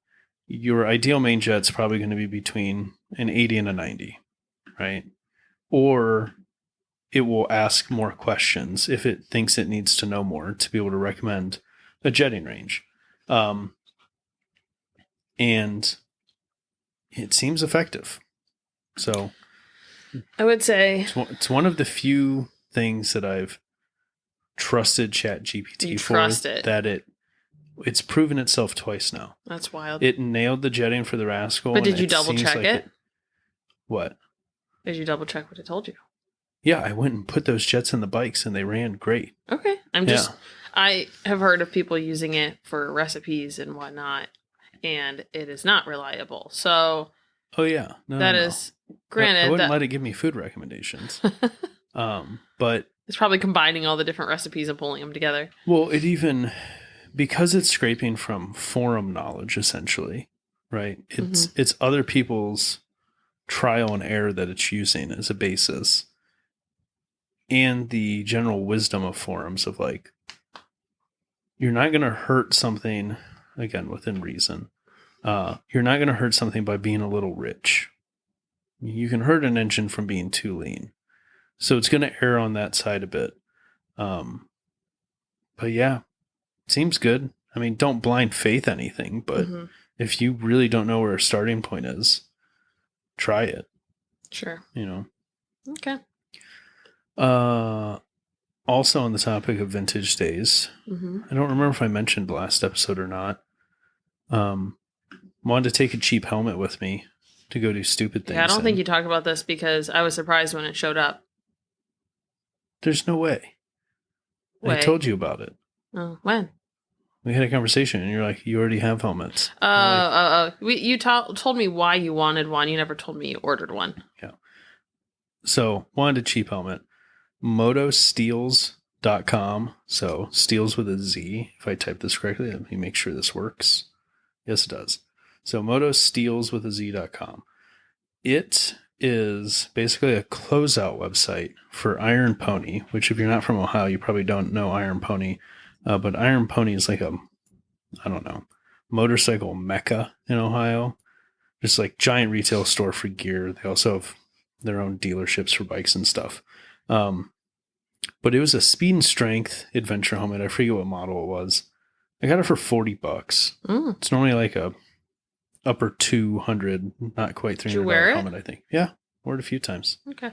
your ideal main jet's probably going to be between an 80 and a 90, right? Or it will ask more questions if it thinks it needs to know more to be able to recommend a jetting range. And it seems effective. So I would say it's one of the few things that I've trusted ChatGPT for. Trust it. That it's proven itself twice now. That's wild. It nailed the jetting for the Rascal. But did you double check it? What? Did you double check what it told you? Yeah, I went and put those jets in the bikes and they ran great. Okay. I have heard of people using it for recipes and whatnot, and it is not reliable. So oh yeah. That is granted. I wouldn't let it give me food recommendations. But it's probably combining all the different recipes and pulling them together. Well, because it's scraping from forum knowledge, essentially, right? It's other people's trial and error that it's using as a basis, and the general wisdom of forums of like, you're not going to hurt something, again, within reason. You're not going to hurt something by being a little rich. You can hurt an engine from being too lean. So it's going to err on that side a bit. But yeah, seems good. I mean, don't blind faith anything, but if you really don't know where a starting point is, try it. Sure. Okay. Also on the topic of vintage days, I don't remember if I mentioned last episode or not. Wanted to take a cheap helmet with me to go do stupid things. Yeah, I don't think you talked about this because I was surprised when it showed up. There's no way. I told you about it. Oh, when? We had a conversation and you're like, you already have helmets. You told me why you wanted one. You never told me you ordered one. Yeah. So, wanted a cheap helmet. MotoSteels.com. So, steels with a Z. If I type this correctly, let me make sure this works. Yes, it does. So, MotoSteels with a Z.com. It is basically a closeout website for Iron Pony, which if you're not from Ohio, you probably don't know Iron Pony. But Iron Pony is like motorcycle mecca in Ohio. Just like giant retail store for gear. They also have their own dealerships for bikes and stuff. But it was a speed and strength adventure helmet. I forget what model it was. I got it for $40. It's normally like a upper 200, not quite $300 helmet, I think. Yeah, wore it a few times. Okay.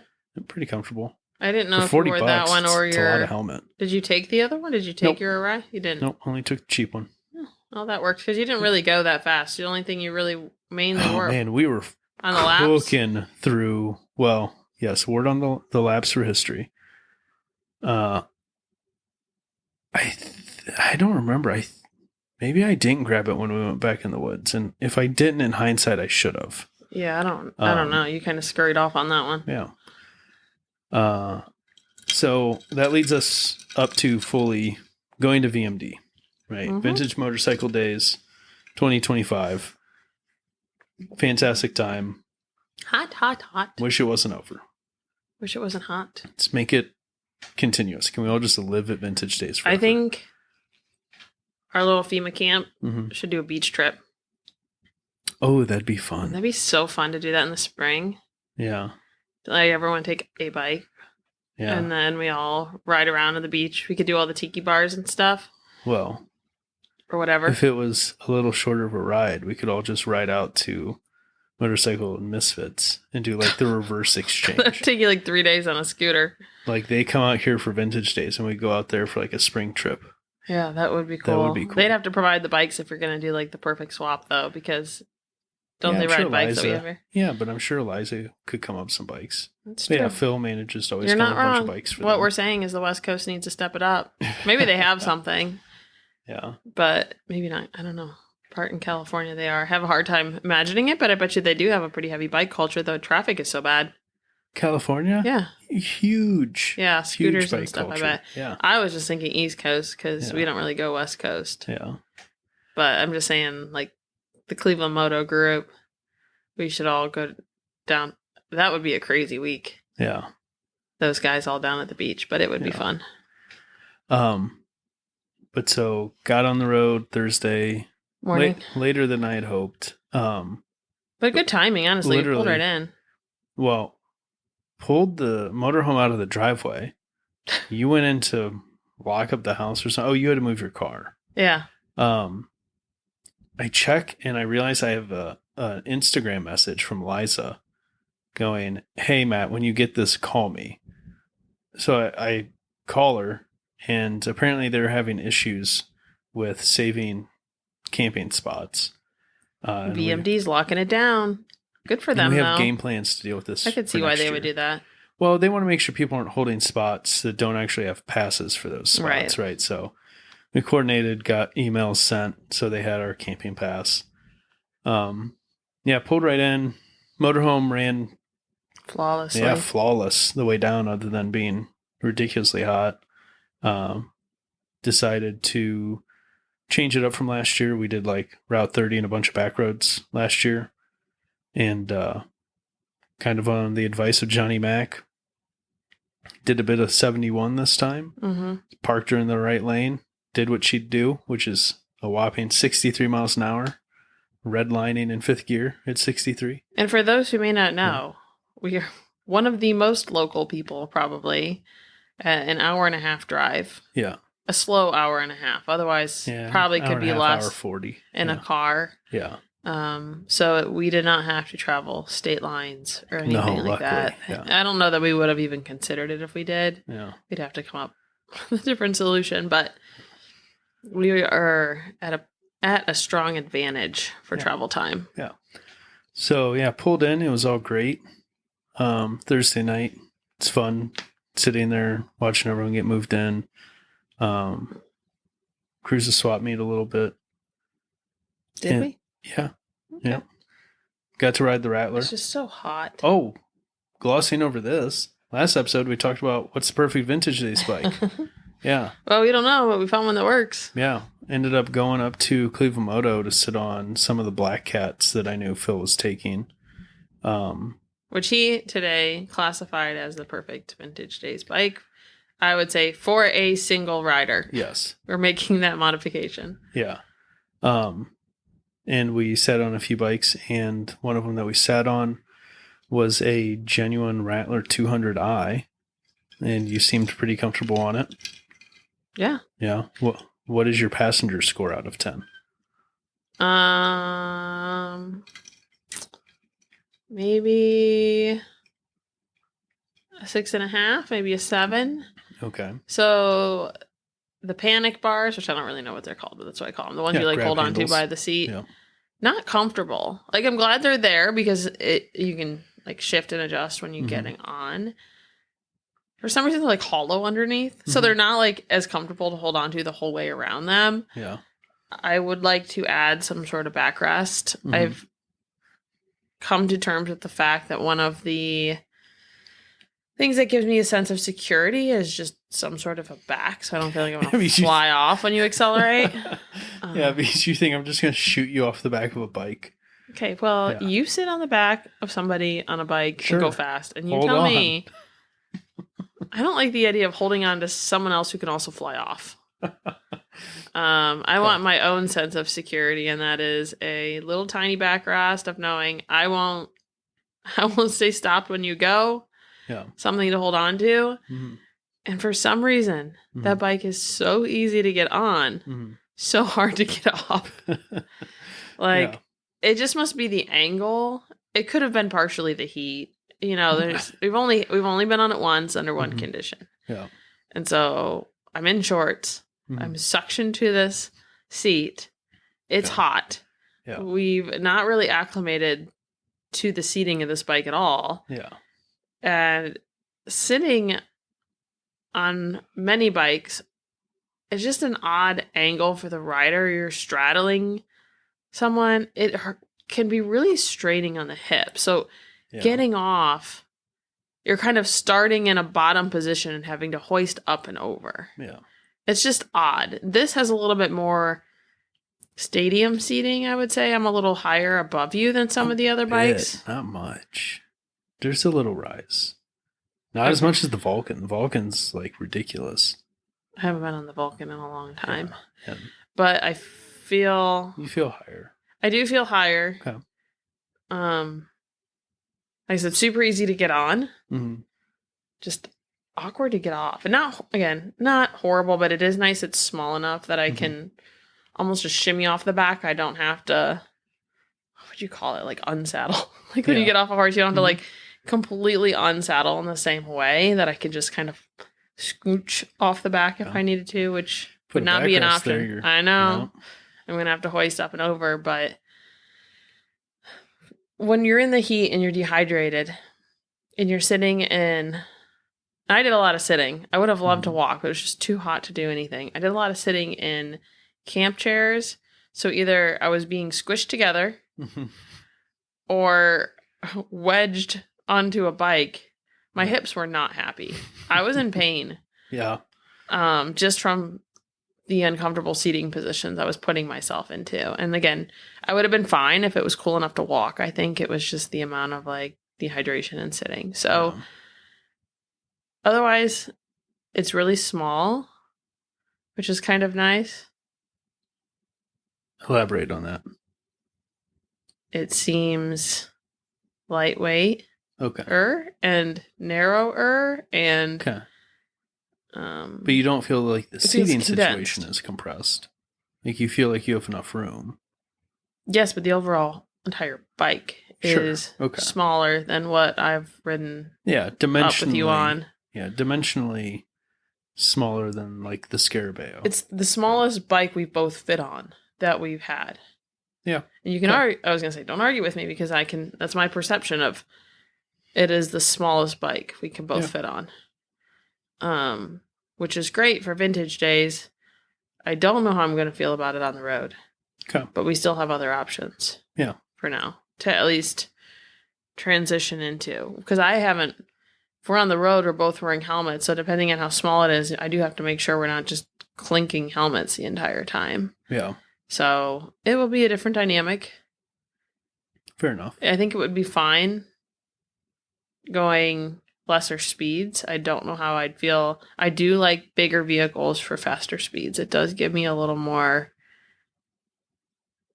Pretty comfortable. I didn't know if you wore that one or it's a lot of helmet. Did you take the other one? Did you take your Arai? You didn't? Nope, only took the cheap one. Oh, that works because you didn't really go that fast. The only thing you really mainly were. Man, we were on the laps? Looking through, well, yes, word on the laps for history. I don't remember. Maybe I didn't grab it when we went back in the woods, and if I didn't, in hindsight, I should have. Yeah, I don't know. You kind of scurried off on that one. Yeah. So that leads us up to fully going to VMD, right? Vintage Motorcycle Days, 2025. Fantastic time. Hot. Wish it wasn't over. Wish it wasn't hot. Let's make it continuous. Can we all just live at Vintage Days forever? I think our little FEMA camp should do a beach trip. Oh, that'd be fun. That'd be so fun to do that in the spring. Yeah. Like everyone take a bike. Yeah. And then we all ride around on the beach. We could do all the tiki bars and stuff. Well. Or whatever. If it was a little shorter of a ride, we could all just ride out to Motorcycle and Misfits and do like the reverse exchange. That'd take you like 3 days on a scooter. Like they come out here for Vintage Days and we go out there for like a spring trip. Yeah, that would be cool. That would be cool. They'd have to provide the bikes if you're going to do like the perfect swap though, because they ride bikes over here? Yeah, but I'm sure Eliza could come up some bikes. That's true. Yeah, Phil manages to always come up a bunch of bikes for what them. We're saying is the West Coast needs to step it up. Maybe they have something. Yeah. But maybe not. I don't know. Part in California they have a hard time imagining it, but I bet you they do have a pretty heavy bike culture, though traffic is so bad. California? Yeah. Huge. Yeah, scooters and stuff, culture. I bet. Yeah. I was just thinking East Coast because we don't really go West Coast. Yeah. But I'm just saying, like, the Cleveland Moto group, we should all go down. That would be a crazy week. Yeah. Those guys all down at the beach, but it would be fun. But so got on the road Thursday morning, later than I had hoped. But good timing, honestly. You pulled right in. Well, pulled the motorhome out of the driveway. You went in to lock up the house or something. Oh, you had to move your car. Yeah. I check and I realize I have an Instagram message from Liza going, "Hey, Matt, when you get this, call me." So I call her, and apparently they're having issues with saving camping spots. BMD's locking it down. Good for them, we have though. game plans to deal with this. I could see why they would do that. Well, they want to make sure people aren't holding spots that don't actually have passes for those spots, right? So we coordinated, got emails sent, so they had our camping pass. Pulled right in. Motorhome ran flawlessly. Yeah, flawless the way down, other than being ridiculously hot. Decided to change it up from last year. We did like Route 30 and a bunch of back roads last year. And kind of on the advice of Johnny Mac, did a bit of 71 this time. Mm-hmm. Parked her in the right lane. Did what she'd do, which is a whopping 63 miles an hour. Redlining in fifth gear at 63. And for those who may not know, we are one of the most local people, probably. An hour and a half drive. Yeah. A slow hour and a half. Otherwise, probably could be less hour 40. in a car. Yeah. So we did not have to travel state lines or anything like that. Yeah. I don't know that we would have even considered it if we did. Yeah. We'd have to come up with a different solution, but we are at a strong advantage for travel time. Yeah. So pulled in. It was all great. Thursday night, it's fun sitting there watching everyone get moved in. Cruise the swap meet a little bit. Did we? Yeah. Okay. Yeah. Got to ride the Rattler. It's just so hot. Oh, glossing over this. Last episode, we talked about what's the perfect vintage of this bike. Yeah. Well, we don't know, but we found one that works. Yeah. Ended up going up to Cleveland Moto to sit on some of the Black Cats that I knew Phil was taking. Which he today classified as the perfect vintage days bike. I would say for a single rider. Yes. We're making that modification. Yeah. And we sat on a few bikes, and one of them that we sat on was a genuine Rattler 200i, and you seemed pretty comfortable on it. Yeah. Yeah. What is your passenger score out of 10? Maybe a 6.5, maybe a 7. Okay. So the panic bars, which I don't really know what they're called, but that's what I call them. The ones you hold on to by the seat. Yeah. Not comfortable. Like, I'm glad they're there because you can like shift and adjust when you're getting on. For some reason, they're like hollow underneath. So they're not like as comfortable to hold on to the whole way around them. Yeah. I would like to add some sort of backrest. I've come to terms with the fact that one of the things that gives me a sense of security is just some sort of a back, so I don't feel like I'm going to fly off when you accelerate. Because you think I'm just going to shoot you off the back of a bike. Okay, well, you sit on the back of somebody on a bike and go fast, and you tell me, I don't like the idea of holding on to someone else who can also fly off. I want my own sense of security, and that is a little tiny backrest of knowing I won't stay stopped when you go. Yeah. Something to hold on to. And for some reason, that bike is so easy to get on, so hard to get off. It just must be the angle. It could have been partially the heat. You know, we've only been on it once under one condition. Yeah. And so I'm in shorts. I'm suctioned to this seat. It's hot. Yeah. We've not really acclimated to the seating of this bike at all. Yeah. And sitting on many bikes is just an odd angle for the rider. You're straddling someone. It can be really straining on the hip. So getting off, you're kind of starting in a bottom position and having to hoist up and over. Yeah. It's just odd. This has a little bit more stadium seating, I would say. I'm a little higher above you than some of the other bikes. Not much. There's a little rise. Not as much as the Vulcan. The Vulcan's like ridiculous. I haven't been on the Vulcan in a long time. Yeah. But I feel... You feel higher. I do feel higher. Okay. Like I said, super easy to get on. Just awkward to get off. And not horrible, but it is nice it's small enough that I can almost just shimmy off the back. I don't have to... What would you call it? Like unsaddle. Like when you get off a horse, you don't have to like completely unsaddle in the same way that I could just kind of scooch off the back if I needed to, which would not be an option. I know. No. I'm going to have to hoist up and over, but when you're in the heat and you're dehydrated and you're sitting in, I did a lot of sitting. I would have loved to walk, but it was just too hot to do anything. I did a lot of sitting in camp chairs. So either I was being squished together or wedged onto a bike. My hips were not happy. I was in pain. Yeah. Just from the uncomfortable seating positions I was putting myself into. And again, I would have been fine if it was cool enough to walk. I think it was just the amount of like dehydration and sitting. So otherwise, it's really small, which is kind of nice. Elaborate on that. It seems lightweight. Okay. And narrower and okay. But you don't feel like the seating situation is compressed. Like you feel like you have enough room. Yes, but the overall entire bike is smaller than what I've ridden dimensionally, up with you on. Yeah, dimensionally smaller than like the Scarabeo. It's the smallest bike we've both fit on that we've had. Yeah. And you can argue, I was going to say, don't argue with me because that's my perception of it is the smallest bike we can both fit on. Which is great for vintage days. I don't know how I'm going to feel about it on the road. Okay. But we still have other options. Yeah. For now. To at least transition into. Because if we're on the road, we're both wearing helmets. So depending on how small it is, I do have to make sure we're not just clinking helmets the entire time. Yeah. So it will be a different dynamic. Fair enough. I think it would be fine going lesser speeds. I don't know how I'd feel. I do like bigger vehicles for faster speeds. It does give me a little more.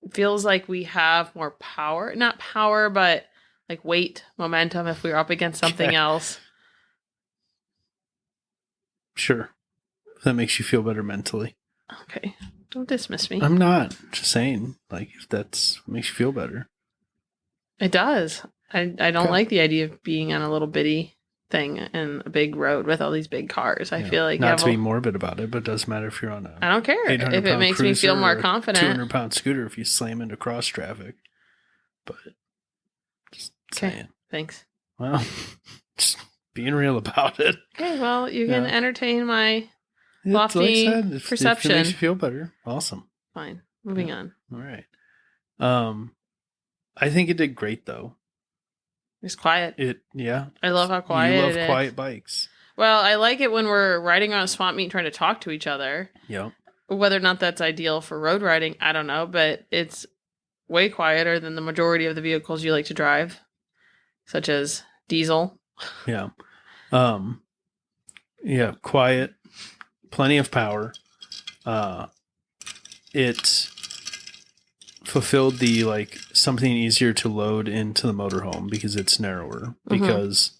It feels like we have more power. Not power, but like weight, momentum if we were up against something else. Sure. That makes you feel better mentally. Okay. Don't dismiss me. I'm not. Just saying. Like, if that makes you feel better. It does. I don't like the idea of being on a little bitty thing in a big road with all these big cars. I feel like not to be morbid about it, but it does matter if you're on a I don't care if it makes me feel more confident. 200-pound scooter if you slam into cross traffic. But just saying. Thanks. Well, just being real about it. Okay, well, you can entertain my lofty perception. If it makes you feel better. Awesome. Fine. Moving on. All right. I think it did great though. It's quiet. I love how quiet it is. You love quiet bikes. Well, I like it when we're riding around a swamp meet trying to talk to each other. Yeah. Whether or not that's ideal for road riding, I don't know, but it's way quieter than the majority of the vehicles you like to drive, such as diesel. Yeah. Quiet, plenty of power. It fulfilled the like something easier to load into the motorhome because it's narrower. Because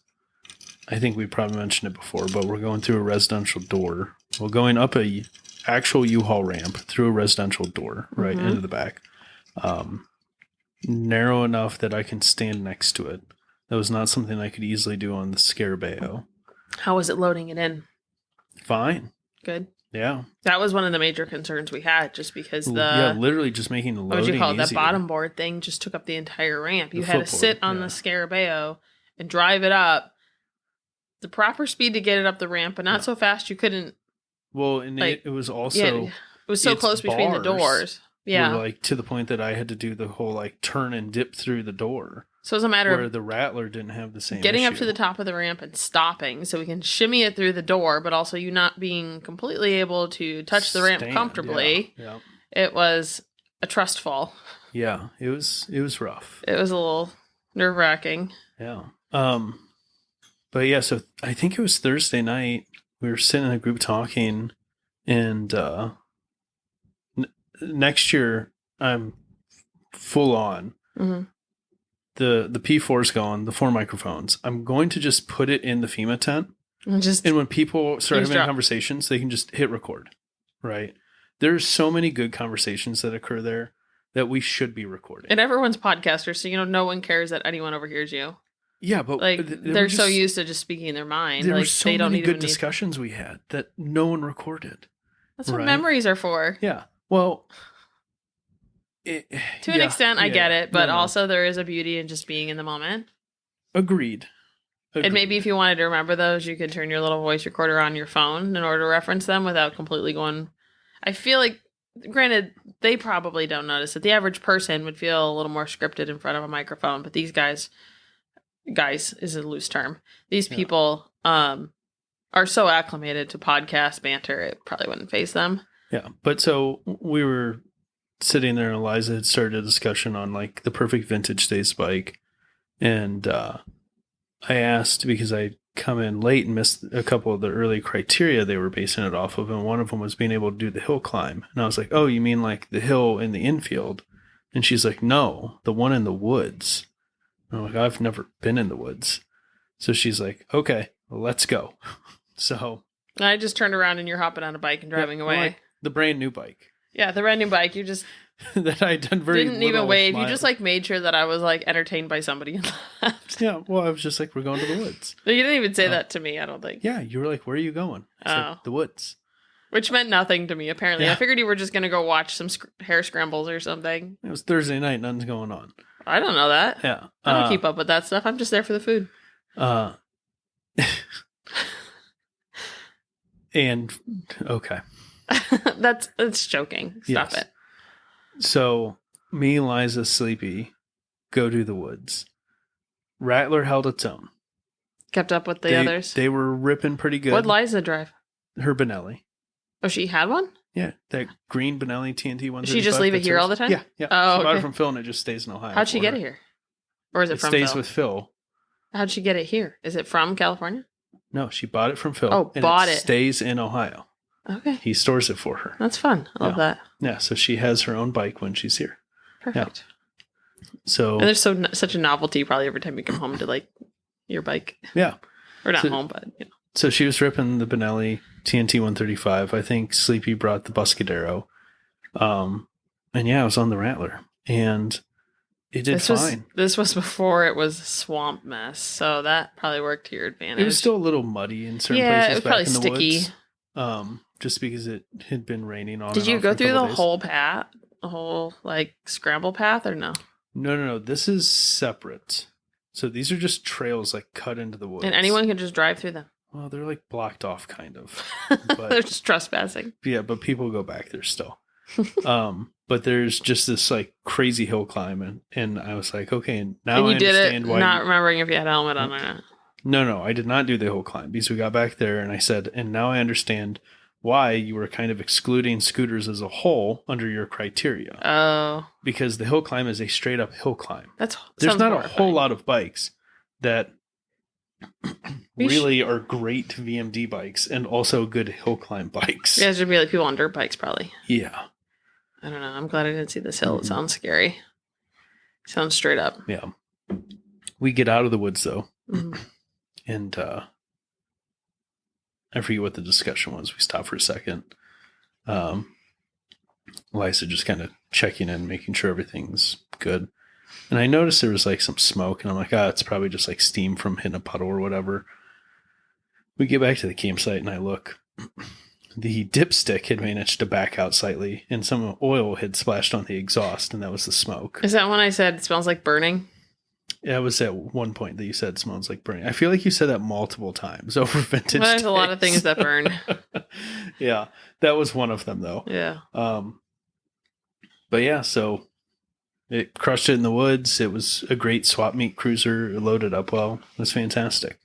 I think we probably mentioned it before, but we're going through a residential door. We're going up a actual U-Haul ramp through a residential door right into the back. Narrow enough that I can stand next to it. That was not something I could easily do on the Scarabeo. How was it loading it in? Fine. Good. Yeah. That was one of the major concerns we had, just because literally just making the loading easier. What would you call it? That bottom board thing just took up the entire ramp. You had to sit on the Scarabeo and drive it up the proper speed to get it up the ramp, but not so fast you couldn't. Well, and it was also it was so close between the doors. Yeah, like to the point that I had to do the whole like turn and dip through the door. So it's a matter where the Rattler didn't have the same getting issue. up to the top of the ramp and stopping so we can shimmy it through the door, but also you not being completely able to touch the ramp comfortably. Yeah. It was a trust fall. Yeah, it was rough. It was a little nerve-wracking. Yeah. But yeah, so I think it was Thursday night. We were sitting in a group talking, and next year I'm full on. Mm-hmm. The P4's gone, the 4 microphones. I'm going to just put it in the FEMA tent. And when people start having conversations, they can just hit record, right? There's so many good conversations that occur there that we should be recording. And everyone's podcaster, so no one cares that anyone overhears you. Yeah, but like they're so used to just speaking their mind. There like were so they don't many good even discussions we had that no one recorded. That's what memories are for. Yeah. Well, to an extent, I get it, but also there is a beauty in just being in the moment. Agreed. And maybe if you wanted to remember those, you could turn your little voice recorder on your phone in order to reference them without completely going. I feel like, granted, they probably don't notice it. The average person would feel a little more scripted in front of a microphone, but these guys is a loose term. These people are so acclimated to podcast banter, it probably wouldn't faze them. Yeah, but so we were sitting there, and Eliza had started a discussion on like the perfect vintage days bike, and I asked because I come in late and missed a couple of the early criteria they were basing it off of, and one of them was being able to do the hill climb. And I was like, "Oh, you mean like the hill in the infield?" And she's like, "No, the one in the woods." And I'm like, "I've never been in the woods." So she's like, "Okay, well, let's go." So I just turned around and you're hopping on a bike and driving away. Like the brand new bike. Yeah, the brand new bike. You just that I done very didn't even wave. You just like made sure that I was like entertained by somebody and left. Yeah, well, I was just like, we're going to the woods. You didn't even say that to me, I don't think. Yeah, you were like, where are you going? I said, the woods. Which meant nothing to me, apparently. Yeah. I figured you were just going to go watch some hair scrambles or something. It was Thursday night, nothing's going on. I don't know that. Yeah. I don't keep up with that stuff. I'm just there for the food. And, okay. It's joking. Stop it. So, me, Liza, Sleepy, go to the woods. Rattler held its own. Kept up with the others? They were ripping pretty good. What'd Liza drive? Her Benelli. Oh, she had one? Yeah, that green Benelli TNT 135. She just leave it here all the time? Yeah. Oh, she bought it from Phil and it just stays in Ohio. How'd she get it here? Or is it from Phil? It stays with Phil. How'd she get it here? Is it from California? No, she bought it from Phil. Oh, bought it. Stays in Ohio. Okay. He stores it for her. That's fun. I love that. Yeah, so she has her own bike when she's here. Perfect. Yeah. So and there's such a novelty probably every time you come home to like your bike. Yeah. Or not home, but you know. So she was ripping the Benelli TNT 135. I think Sleepy brought the Buscadero. And yeah, I was on the Rattler. And it did fine. This was before it was a swamp mess, so that probably worked to your advantage. It was still a little muddy in certain places. Yeah, it was probably back in the sticky. Woods, just because it had been raining on. Did you go through the whole path, the whole like scramble path, or no? No. This is separate. So these are just trails like cut into the woods, and anyone can just drive through them. Well, they're like blocked off, kind of. But, they're just trespassing. Yeah, but people go back there still. But there's just this like crazy hill climb, and I was like, okay, now I understand why. Not remembering if you had a helmet on or not. No, I did not do the hill climb because we got back there, and I said, and now I understand why you were kind of excluding scooters as a whole under your criteria. Oh, because the hill climb is a straight up hill climb. There's not a whole lot of bikes that really are great VMD bikes and also good hill climb bikes. Yeah, there'd be like people on dirt bikes probably. Yeah. I don't know. I'm glad I didn't see this hill. It sounds scary. Sounds straight up. Yeah. We get out of the woods though. Mm-hmm. And I forget what the discussion was. We stopped for a second. Lisa just kind of checking in, making sure everything's good. And I noticed there was like some smoke, and I'm like, it's probably just like steam from hitting a puddle or whatever. We get back to the campsite, and I look. The dipstick had managed to back out slightly, and some oil had splashed on the exhaust, and that was the smoke. Is that when I said it smells like burning? Yeah, it was at one point that you said it smells like burning. I feel like you said that multiple times over vintage. There's a lot of things that burn. Yeah, that was one of them, though. Yeah. But yeah, so it crushed it in the woods. It was a great swap meet cruiser. It loaded up well. It was fantastic.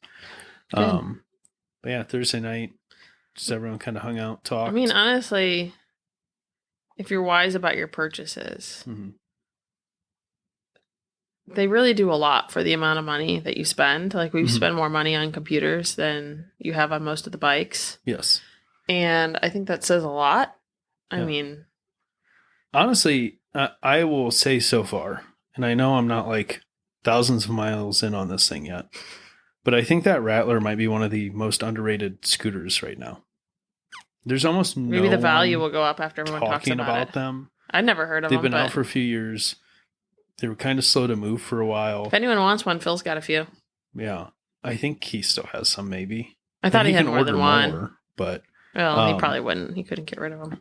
But yeah, Thursday night, just everyone kind of hung out, talked. I mean, honestly, if you're wise about your purchases, they really do a lot for the amount of money that you spend. Like we spend more money on computers than you have on most of the bikes. Yes. And I think that says a lot. I mean, honestly, I will say so far, and I know I'm not like thousands of miles in on this thing yet, but I think that Rattler might be one of the most underrated scooters right now. There's almost maybe the value will go up after everyone talks about them. I'd never heard of them. They've been out for a few years. They were kind of slow to move for a while. If anyone wants one, Phil's got a few. Yeah. I think he still has some, maybe. I thought And he had can more than order one. more, but Well, he probably wouldn't. He couldn't get rid of them.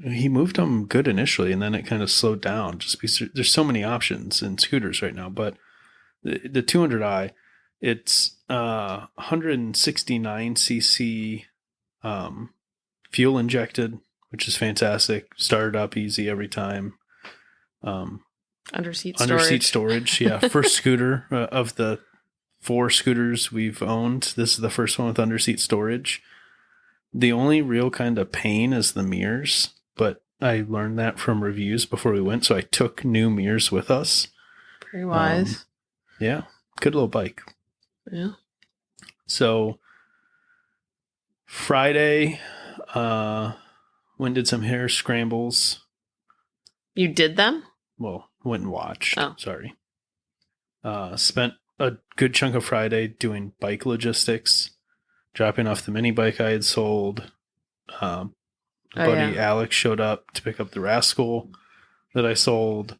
he moved them good initially, and then it kind of slowed down just because there's so many options in scooters right now. But the 200i, it's 169cc fuel injected, which is fantastic. Started up easy every time. Under seat storage. Yeah. First scooter of the 4 scooters we've owned. This is the first one with under seat storage. The only real kind of pain is the mirrors, but I learned that from reviews before we went. So I took new mirrors with us. Very wise. Yeah. Good little bike. Yeah. So Friday, went did some hair scrambles. You did them? Well, went and watched. Oh. Sorry. Spent a good chunk of Friday doing bike logistics, dropping off the mini bike I had sold. Buddy Alex showed up to pick up the Rascal that I sold.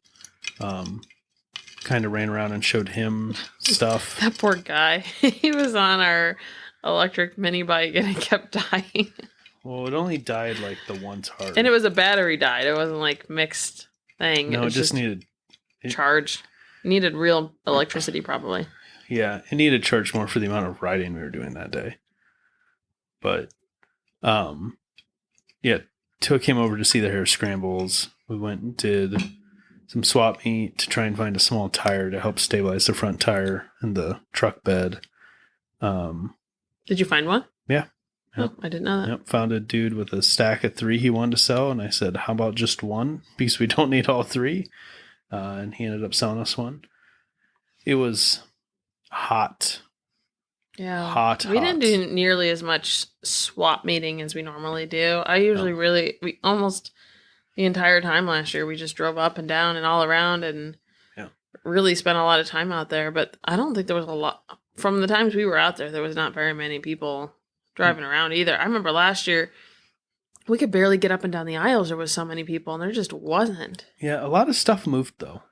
Kind of ran around and showed him stuff. That poor guy. He was on our electric mini bike and it kept dying. Well, it only died like the one hard. And it was a battery died. It wasn't like mixed thing. No, it just needed charge. Needed real electricity probably. Yeah, it needed charge more for the amount of riding we were doing that day. But yeah, took him over to see the hair scrambles. We went and did some swap meet to try and find a small tire to help stabilize the front tire and the truck bed. Did you find one? Yeah. Oh, I didn't know that. Yep. Found a dude with a stack of 3 he wanted to sell, and I said, how about just one? Because we don't need all 3. And he ended up selling us one. It was hot. Yeah. Hot. We didn't do nearly as much swap meeting as we normally do. I usually we almost the entire time last year, we just drove up and down and all around and really spent a lot of time out there. But I don't think there was a lot. From the times we were out there was not very many people driving around either. I remember last year, we could barely get up and down the aisles. There was so many people, and there just wasn't. Yeah, a lot of stuff moved, though.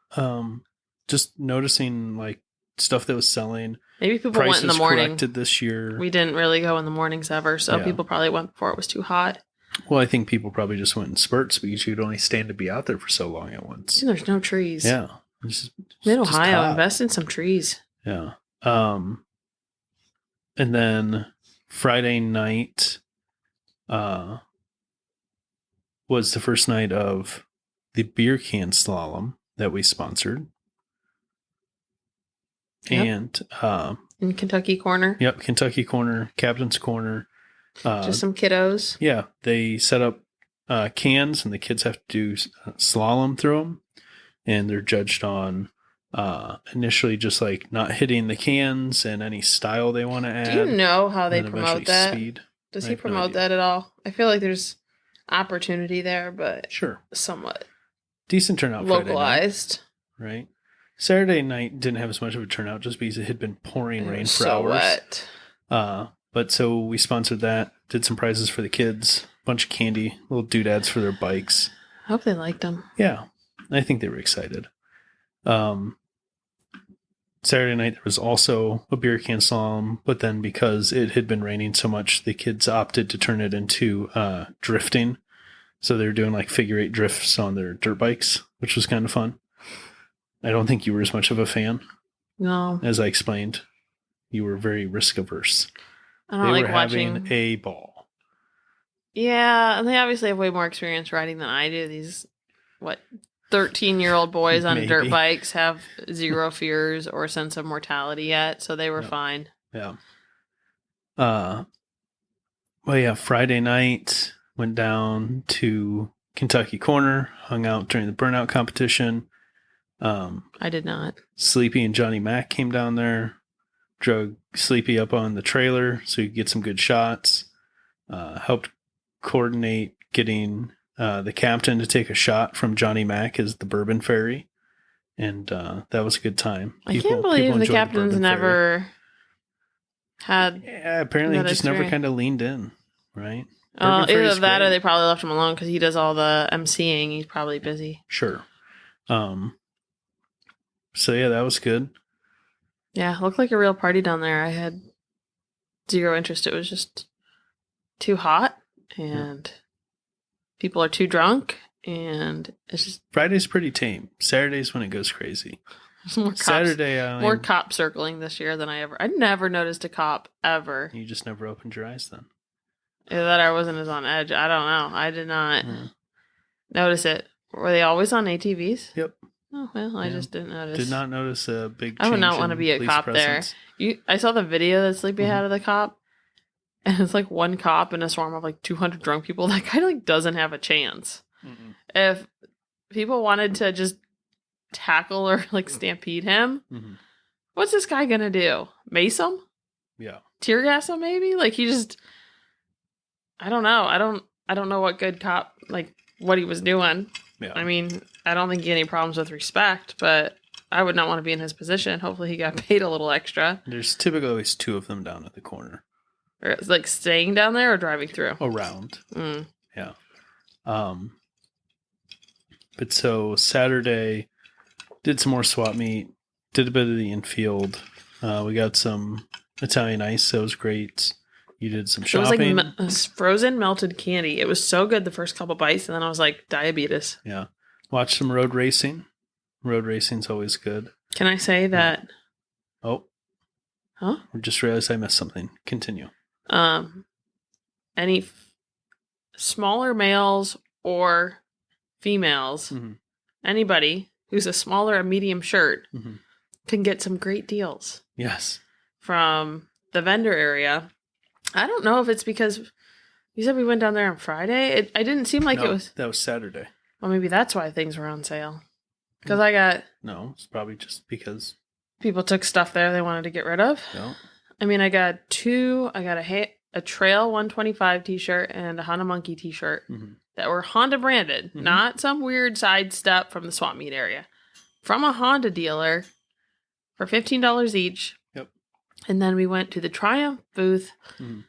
Just noticing, like, stuff that was selling. Maybe people went in the morning. Corrected this year. We didn't really go in the mornings ever, so people probably went before it was too hot. Well, I think people probably just went in spurts because you'd only stand to be out there for so long at once. And there's no trees. Yeah. Mid-Ohio, invest in some trees. Yeah. And then Friday night was the first night of the beer can slalom that we sponsored. Yep. And in Kentucky Corner. Yep, Kentucky Corner, Captain's Corner. Just some kiddos. Yeah, they set up cans, and the kids have to do slalom through them, and they're judged on initially just like not hitting the cans and any style they want to add. Do you know how they promote that? Speed. Does he promote that at all? I feel like there's opportunity there, but sure, somewhat decent turnout. Localized, right? Saturday night didn't have as much of a turnout just because it had been pouring rain for so hours. Wet. But so we sponsored that, did some prizes for the kids, bunch of candy, little doodads for their bikes. I hope they liked them. Yeah, I think they were excited. Saturday night there was also a beer can slalom, but then because it had been raining so much, the kids opted to turn it into drifting. So they were doing like figure 8 drifts on their dirt bikes, which was kind of fun. I don't think you were as much of a fan. No. As I explained, you were very risk averse. I don't like watching. Having a ball. Yeah, and they obviously have way more experience riding than I do. These, 13-year-old boys on dirt bikes have zero fears or sense of mortality yet, so they were fine. Yeah. Well, yeah, Friday night, went down to Kentucky Corner, hung out during the burnout competition. I did not. Sleepy and Johnny Mac came down there, drug Sleepy up on the trailer so you could get some good shots. Helped coordinate getting the captain to take a shot from Johnny Mac as the Bourbon Ferry, and that was a good time. I can't believe the captain's never had. Yeah, apparently he just never kind of leaned in, right? Either that or they probably left him alone because he does all the emceeing. He's probably busy. Sure. So yeah, that was good. Yeah, it looked like a real party down there. I had zero interest. It was just too hot and people are too drunk and it's just Friday's pretty tame. Saturday's when it goes crazy. more cops, Saturday, more cop circling this year than I never noticed a cop ever. You just never opened your eyes then. Either that I wasn't as on edge. I don't know. I did not notice it. Were they always on ATVs? Yep. Oh, well, I just didn't notice. Did not notice a big change. I would not want to be a cop presence there. I saw the video that Sleepy had of the cop, and it's like one cop in a swarm of like 200 drunk people. That guy like doesn't have a chance. Mm-mm. If people wanted to just tackle or like stampede him, what's this guy gonna do? Mace him? Yeah. Tear gas him maybe? Like he just, I don't know. I don't know what good cop, like what he was doing. Yeah. I mean, I don't think he had any problems with respect, but I would not want to be in his position. Hopefully he got paid a little extra. There's typically always two of them down at the corner. Or like staying down there or driving through? Around. Yeah. But so Saturday, did some more swap meet, did a bit of the infield. We got some Italian ice. That was great. You did some shopping. It was like frozen melted candy. It was so good the first couple bites, and then I was like, diabetes. Yeah. Watch some road racing. Road racing's always good. Can I say that? Oh. Huh? I just realized I missed something. Continue. Any smaller males or females, anybody who's a smaller or medium shirt can get some great deals. Yes. From the vendor area. I don't know if it's because you said we went down there on Friday. I didn't seem like it was. That was Saturday. Well, maybe that's why things were on sale. Because No, it's probably just because people took stuff there they wanted to get rid of. No. I mean, I got a Trail 125 t-shirt and a Honda Monkey t-shirt that were Honda branded, not some weird sidestep from the swap meet area. From a Honda dealer for $15 each. And then we went to the Triumph booth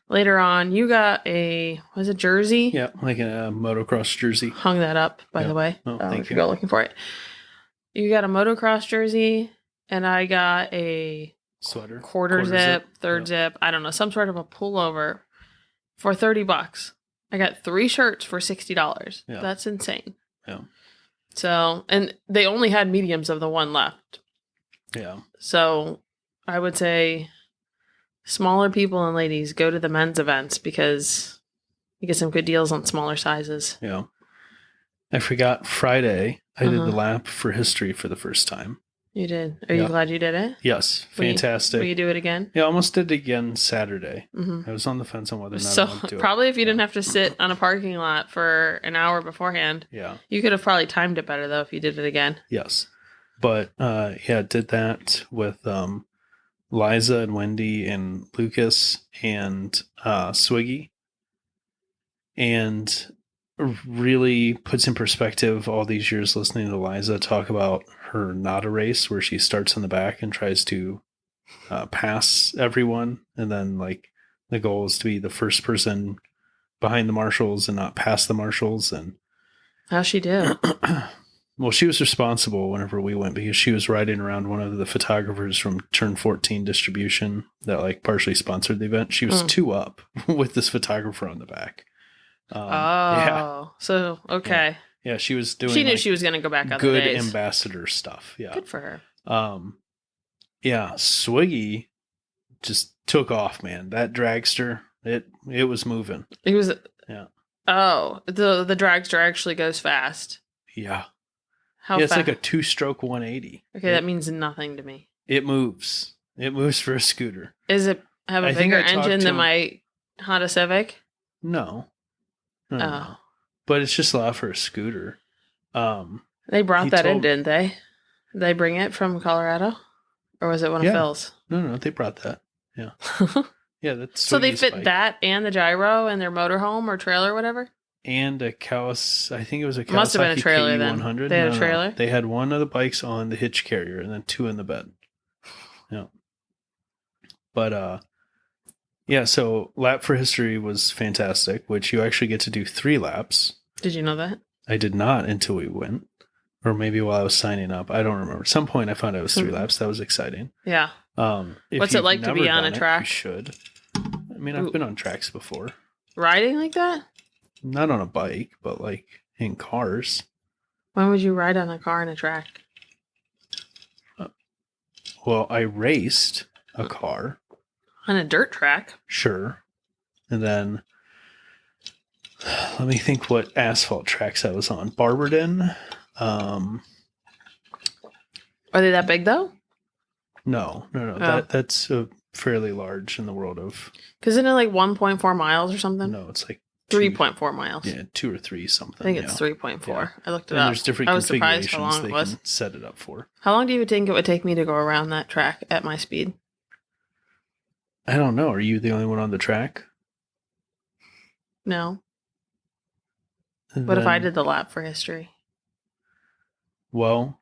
later on. You got was it jersey? Yeah, like a motocross jersey. Hung that up, by the way. Oh, thank you. Go looking for it. You got a motocross jersey, and I got a sweater, quarter zip, third zip. I don't know, some sort of a pullover for $30. I got 3 shirts for $60. Yeah. That's insane. Yeah. So, and they only had mediums of the one left. Yeah. So, I would say smaller people and ladies go to the men's events because you get some good deals on smaller sizes. Yeah. I forgot Friday. I did the lap for history for the first time. You did. Are you glad you did it? Yes. Fantastic. Will you do it again? Yeah, I almost did it again Saturday. I was on the fence on whether or not I would do it. Probably if you didn't have to sit on a parking lot for an hour beforehand. Yeah. You could have probably timed it better, though, if you did it again. Yes. But, did that with Liza and Wendy and Lucas and Swiggy. And really puts in perspective all these years listening to Liza talk about her not a race where she starts in the back and tries to pass everyone. And then like the goal is to be the first person behind the marshals and not past the marshals. And how she did. Well, she was responsible whenever we went because she was riding around one of the photographers from Turn 14 Distribution that like partially sponsored the event. She was 2 up with this photographer on the back. So okay. Yeah, she was doing. She knew she was going to go back on good the days. Ambassador stuff. Yeah, good for her. Swiggy just took off, man. That dragster, it was moving. It was. Yeah. Oh, the dragster actually goes fast. Yeah. How fast? It's like a 2-stroke 180. Okay, that means nothing to me. It moves. It moves for a scooter. Is it have a bigger engine than my Honda Civic? No. No. But it's just a lot for a scooter. They brought that in, didn't they? Did they bring it from Colorado? Or was it one of Phil's? No, they brought that. Yeah. Yeah, that's so they fit that and the gyro in their motorhome or trailer or whatever? And a Kawasaki, I think it was a Kawasaki must have been a trailer then. KE100. They had a trailer? No. They had one of the bikes on the hitch carrier and then 2 in the bed. Yeah. But, so lap for history was fantastic, which you actually get to do 3 laps. Did you know that? I did not until we went. Or maybe while I was signing up. I don't remember. At some point I found out it was 3 laps. That was exciting. Yeah. What's it like to be on a track? You should. I mean, I've been on tracks before. Riding like that? Not on a bike, but like in cars. When would you ride on a car on a track? Well, I raced a car. On a dirt track? Sure. And then, let me think what asphalt tracks I was on. Barberton. Are they that big, though? No. Oh. That's fairly large in the world of... Because isn't it like 1.4 miles or something? No, it's like 3.4 miles. Yeah, 2 or 3 something. I think it's 3.4. Yeah. I looked it and up. There's different I was surprised how configurations long they it was. can set it up for. How long do you think it would take me to go around that track at my speed? I don't know. Are you the only one on the track? No. What if I did the lap for history? Well,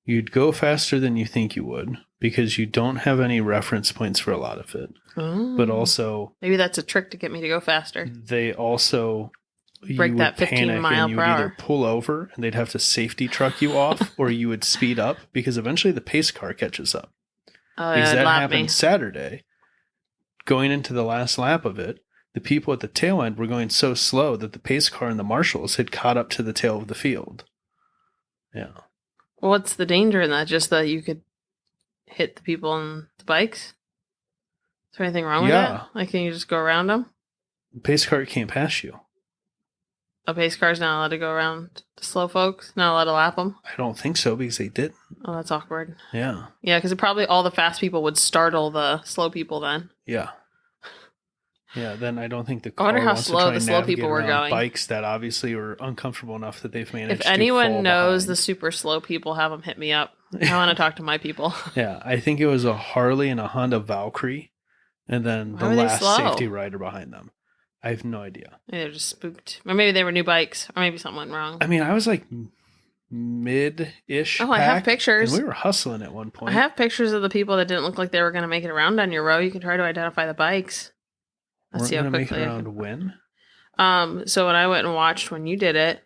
you'd go faster than you think you would because you don't have any reference points for a lot of it. Oh. But also... Maybe that's a trick to get me to go faster. They also... Break that 15 mile you per would hour. either pull over and they'd have to safety truck you off, or you would speed up because eventually the pace car catches up. Oh, because yeah, that lap happened me. Saturday. Going into the last lap of it, the people at the tail end were going so slow that the pace car and the marshals had caught up to the tail of the field. Yeah. Well, what's the danger in that? Just that you could hit the people on the bikes? Is there anything wrong with that? Like, can you just go around them? The pace car can't pass you. A pace car's not allowed to go around the slow folks? Not allowed to lap them? I don't think so because they didn't. Oh, that's awkward. Yeah. Yeah, because probably all the fast people would startle the slow people then. Yeah. Yeah, then I don't think the I car wonder how wants to slow try the and slow navigate people were around going. bikes that obviously were uncomfortable enough that they've managed If to anyone fall knows behind. the super slow people, have them hit me up. I want to talk to my people. Yeah, I think it was a Harley and a Honda Valkyrie, and then Why the were they last slow? safety rider behind them. I have no idea. Maybe they're just spooked. Or maybe they were new bikes. Or maybe something went wrong. I mean, I was like mid-ish. Oh, I have pictures. And we were hustling at one point. I have pictures of the people that didn't look like they were going to make it around on your row. You can try to identify the bikes. Let's see how Weren't gonna quickly make it I around can. when? So when I went and watched when you did it,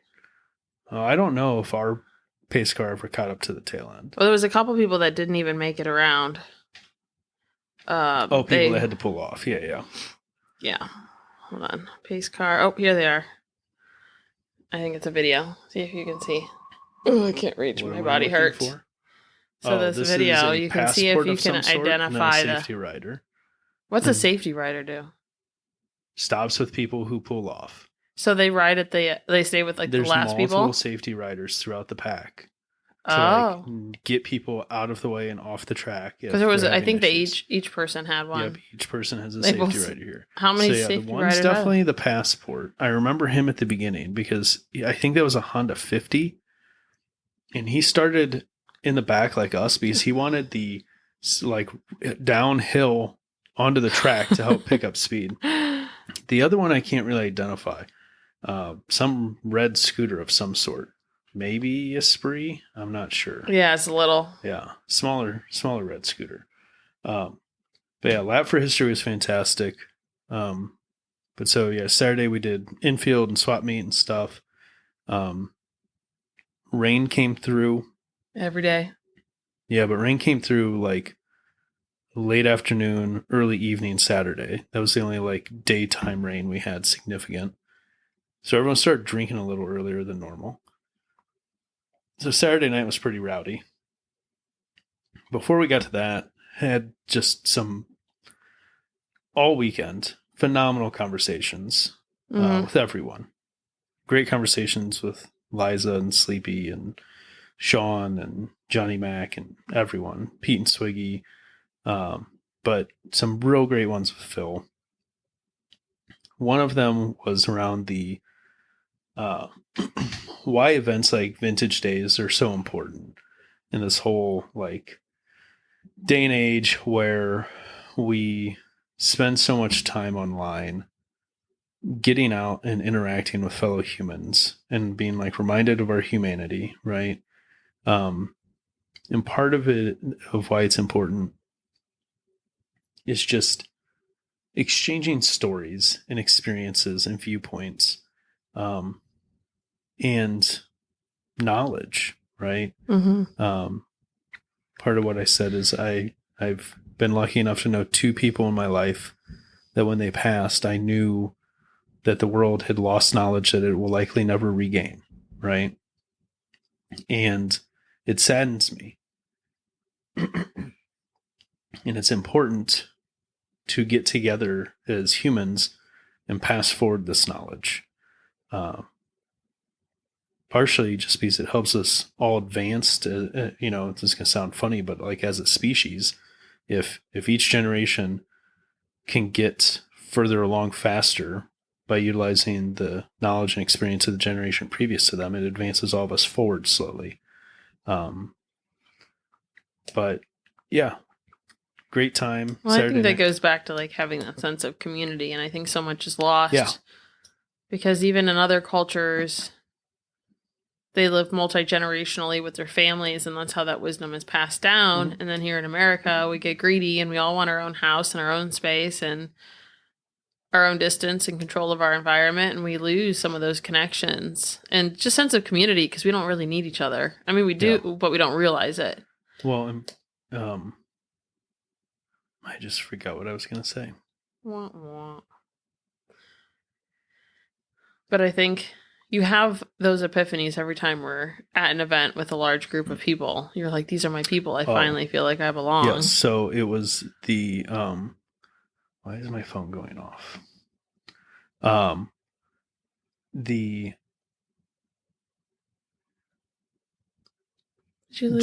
I don't know if our pace car ever caught up to the tail end. well, there was a couple people that didn't even make it around. People that had to pull off. Yeah. Yeah. Hold on. Pace car. Oh, here they are. I think it's a video. See if you can see. Oh, I can't reach. What My am I body looking hurts. for? So this video, is a you can see if passport you of can some sort, identify and a the safety rider. What's a safety rider do? Stops with people who pull off. So they ride at they stay with like There's the last multiple people. safety riders throughout the pack to like get people out of the way and off the track. Because there was, I think they each person had one. Yep, each person has a They safety both- rider here. How many So yeah, safety the one's riders? definitely the passport. I remember him at the beginning because I think that was a Honda 50, and he started in the back like us because he wanted the like downhill onto the track to help pick up speed. The other one I can't really identify. Some red scooter of some sort. Maybe a Spree? I'm not sure. Yeah, it's a little. Yeah, smaller red scooter. But yeah, Lap for History was fantastic. But so yeah, Saturday we did infield and swap meet and stuff. Rain came through. Every day. Yeah, but rain came through like late afternoon, early evening Saturday. That was the only like daytime rain we had significant. So everyone started drinking a little earlier than normal. So Saturday night was pretty rowdy. Before we got to that, had just some all weekend phenomenal conversations with everyone. Great conversations with Liza and Sleepy and Sean and Johnny Mac and everyone, Pete and Swiggy. But some real great ones with Phil. One of them was around the why events like Vintage Days are so important in this whole like day and age where we spend so much time online getting out and interacting with fellow humans and being like reminded of our humanity, right? And part of it, of why it's important, is just exchanging stories and experiences and viewpoints, and knowledge, right? Mm-hmm. Part of what I said is I've been lucky enough to know 2 people in my life that when they passed, I knew that the world had lost knowledge that it will likely never regain, right? And it saddens me. And it's important to get together as humans and pass forward this knowledge. Partially just because it helps us all advance to, it's going to sound funny, but like as a species, if each generation can get further along faster by utilizing the knowledge and experience of the generation previous to them, it advances all of us forward slowly. But yeah, great time. Well, Saturday I think that goes back to like having that sense of community, and I think so much is lost. Yeah. Because even in other cultures, they live multi-generationally with their families, and that's how that wisdom is passed down. Mm-hmm. And then here in America, we get greedy and we all want our own house and our own space and our own distance and control of our environment, and we lose some of those connections and just sense of community because we don't really need each other. I mean, we do, but we don't realize it. Well, I just forgot what I was going to say. Wah, wah. But I think you have those epiphanies every time we're at an event with a large group of people. You're like, these are my people. I finally feel like I belong. Yes. So it was the, why is my phone going off? The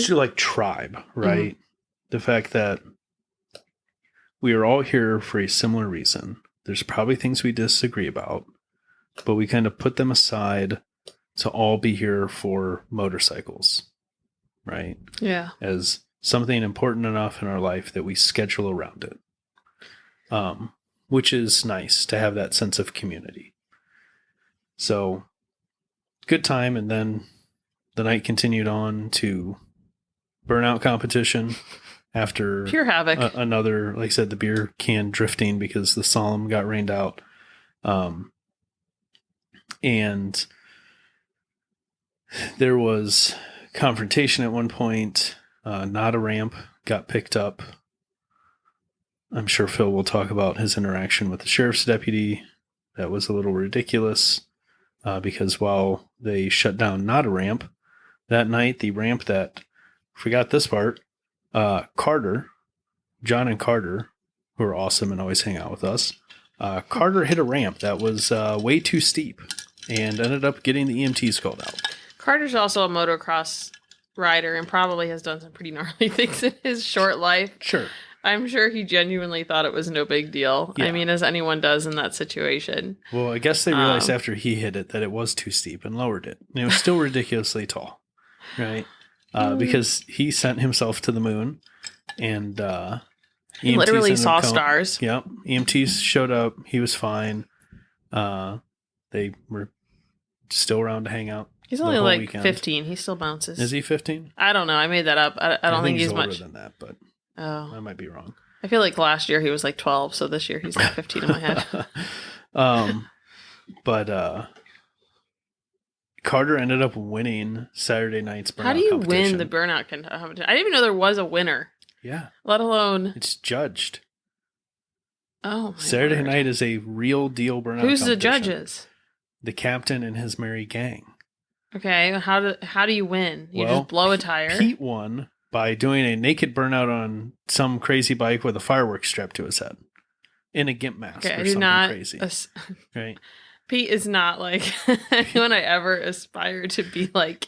like tribe, right? Mm-hmm. The fact that we are all here for a similar reason. There's probably things we disagree about, but we kind of put them aside to all be here for motorcycles, right? Yeah. As something important enough in our life that we schedule around it. Which is nice to have that sense of community. So, good time, and then the night continued on to burnout competition after pure havoc. Another, like I said, the beer can drifting because the solemn got rained out. And there was confrontation at one point. Not a ramp got picked up. I'm sure Phil will talk about his interaction with the sheriff's deputy. That was a little ridiculous because while they shut down Not a Ramp, that night, the ramp that, forgot this part, Carter, John and Carter, who are awesome and always hang out with us, Carter hit a ramp that was way too steep and ended up getting the EMTs called out. Carter's also a motocross rider and probably has done some pretty gnarly things in his short life. Sure. I'm sure he genuinely thought it was no big deal. Yeah. I mean, as anyone does in that situation. Well, I guess they realized after he hit it that it was too steep and lowered it. And it was still ridiculously tall, right? Because he sent himself to the moon and he literally saw stars. Yep. EMTs showed up. He was fine. They were still around to hang out. He's only like weekend. 15. He still bounces. Is he 15? I don't know. I made that up. I don't think he's older much than that, but I might be wrong. I feel like last year he was like 12, so this year he's like 15 in my head. But Carter ended up winning Saturday night's burnout competition. How do you competition. win the burnout competition? I didn't even know there was a winner. Yeah. Let alone... It's judged. Oh, my Saturday word. night is a real deal burnout Who's competition. the judges? The captain and his merry gang. Okay, how do you win? You just blow a tire? Pete won by doing a naked burnout on some crazy bike with a fireworks strapped to his head. In a gimp mask or something crazy. Right? Pete is not like anyone I ever aspire to be like.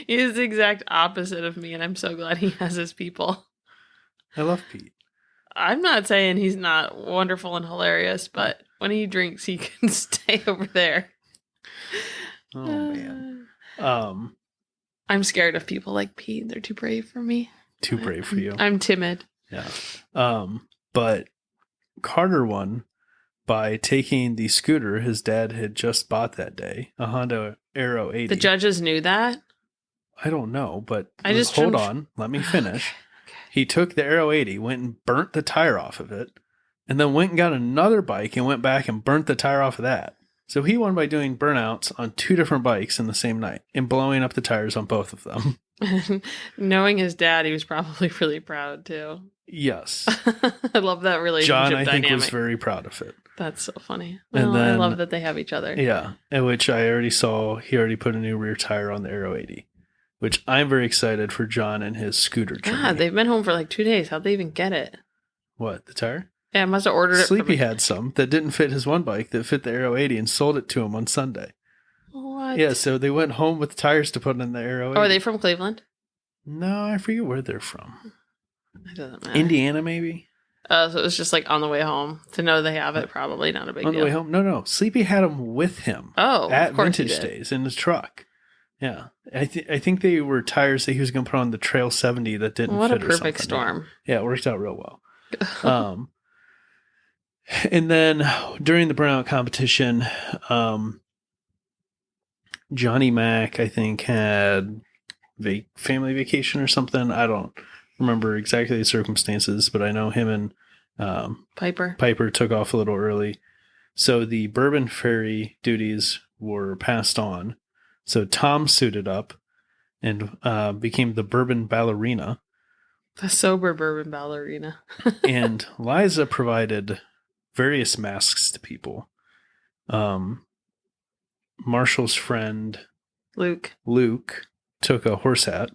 He is the exact opposite of me, and I'm so glad he has his people. I love Pete. I'm not saying he's not wonderful and hilarious, but when he drinks, he can stay over there. Oh, man. I'm scared of people like Pete. They're too brave for me. Too brave for you. I'm timid. Yeah. But Carter won by taking the scooter his dad had just bought that day, a Honda Aero 80. The judges knew that? I don't know, but hold on. Let me finish. Okay. He took the Aero 80, went and burnt the tire off of it, and then went and got another bike and went back and burnt the tire off of that. So he won by doing burnouts on 2 different bikes in the same night and blowing up the tires on both of them. Knowing his dad, he was probably really proud too. Yes. I love that relationship John, I dynamic. think, was very proud of it. That's so funny. And Well, I then- love that they have each other. Yeah, in which I already saw he already put a new rear tire on the Aero 80, which I'm very excited for John and his scooter journey. God, they've been home for like 2 days. How'd they even get it? What, the tire? Yeah, I must have ordered it. Sleepy had some that didn't fit his one bike that fit the Aero 80 and sold it to him on Sunday. What? Yeah, so they went home with tires to put in the Aero 80. Oh, are they from Cleveland? No, I forget where they're from. It doesn't matter. Indiana, maybe? So it was just like on the way home. To know they have it, probably not a big On deal. the way home? No. Sleepy had them with him Oh, at of course he Vintage did. Days in his truck. Yeah. I think they were tires that he was going to put on the Trail 70 that didn't What a fit or perfect something. storm. Yeah, it worked out real well. And then during the burnout competition, Johnny Mac, I think, had family vacation or something. I don't remember exactly the circumstances, but I know him and Piper took off a little early. So the Bourbon Ferry duties were passed on. So Tom suited up and became the Bourbon Ballerina. The sober bourbon ballerina. And Liza provided various masks to people. Marshall's friend Luke took a horse hat,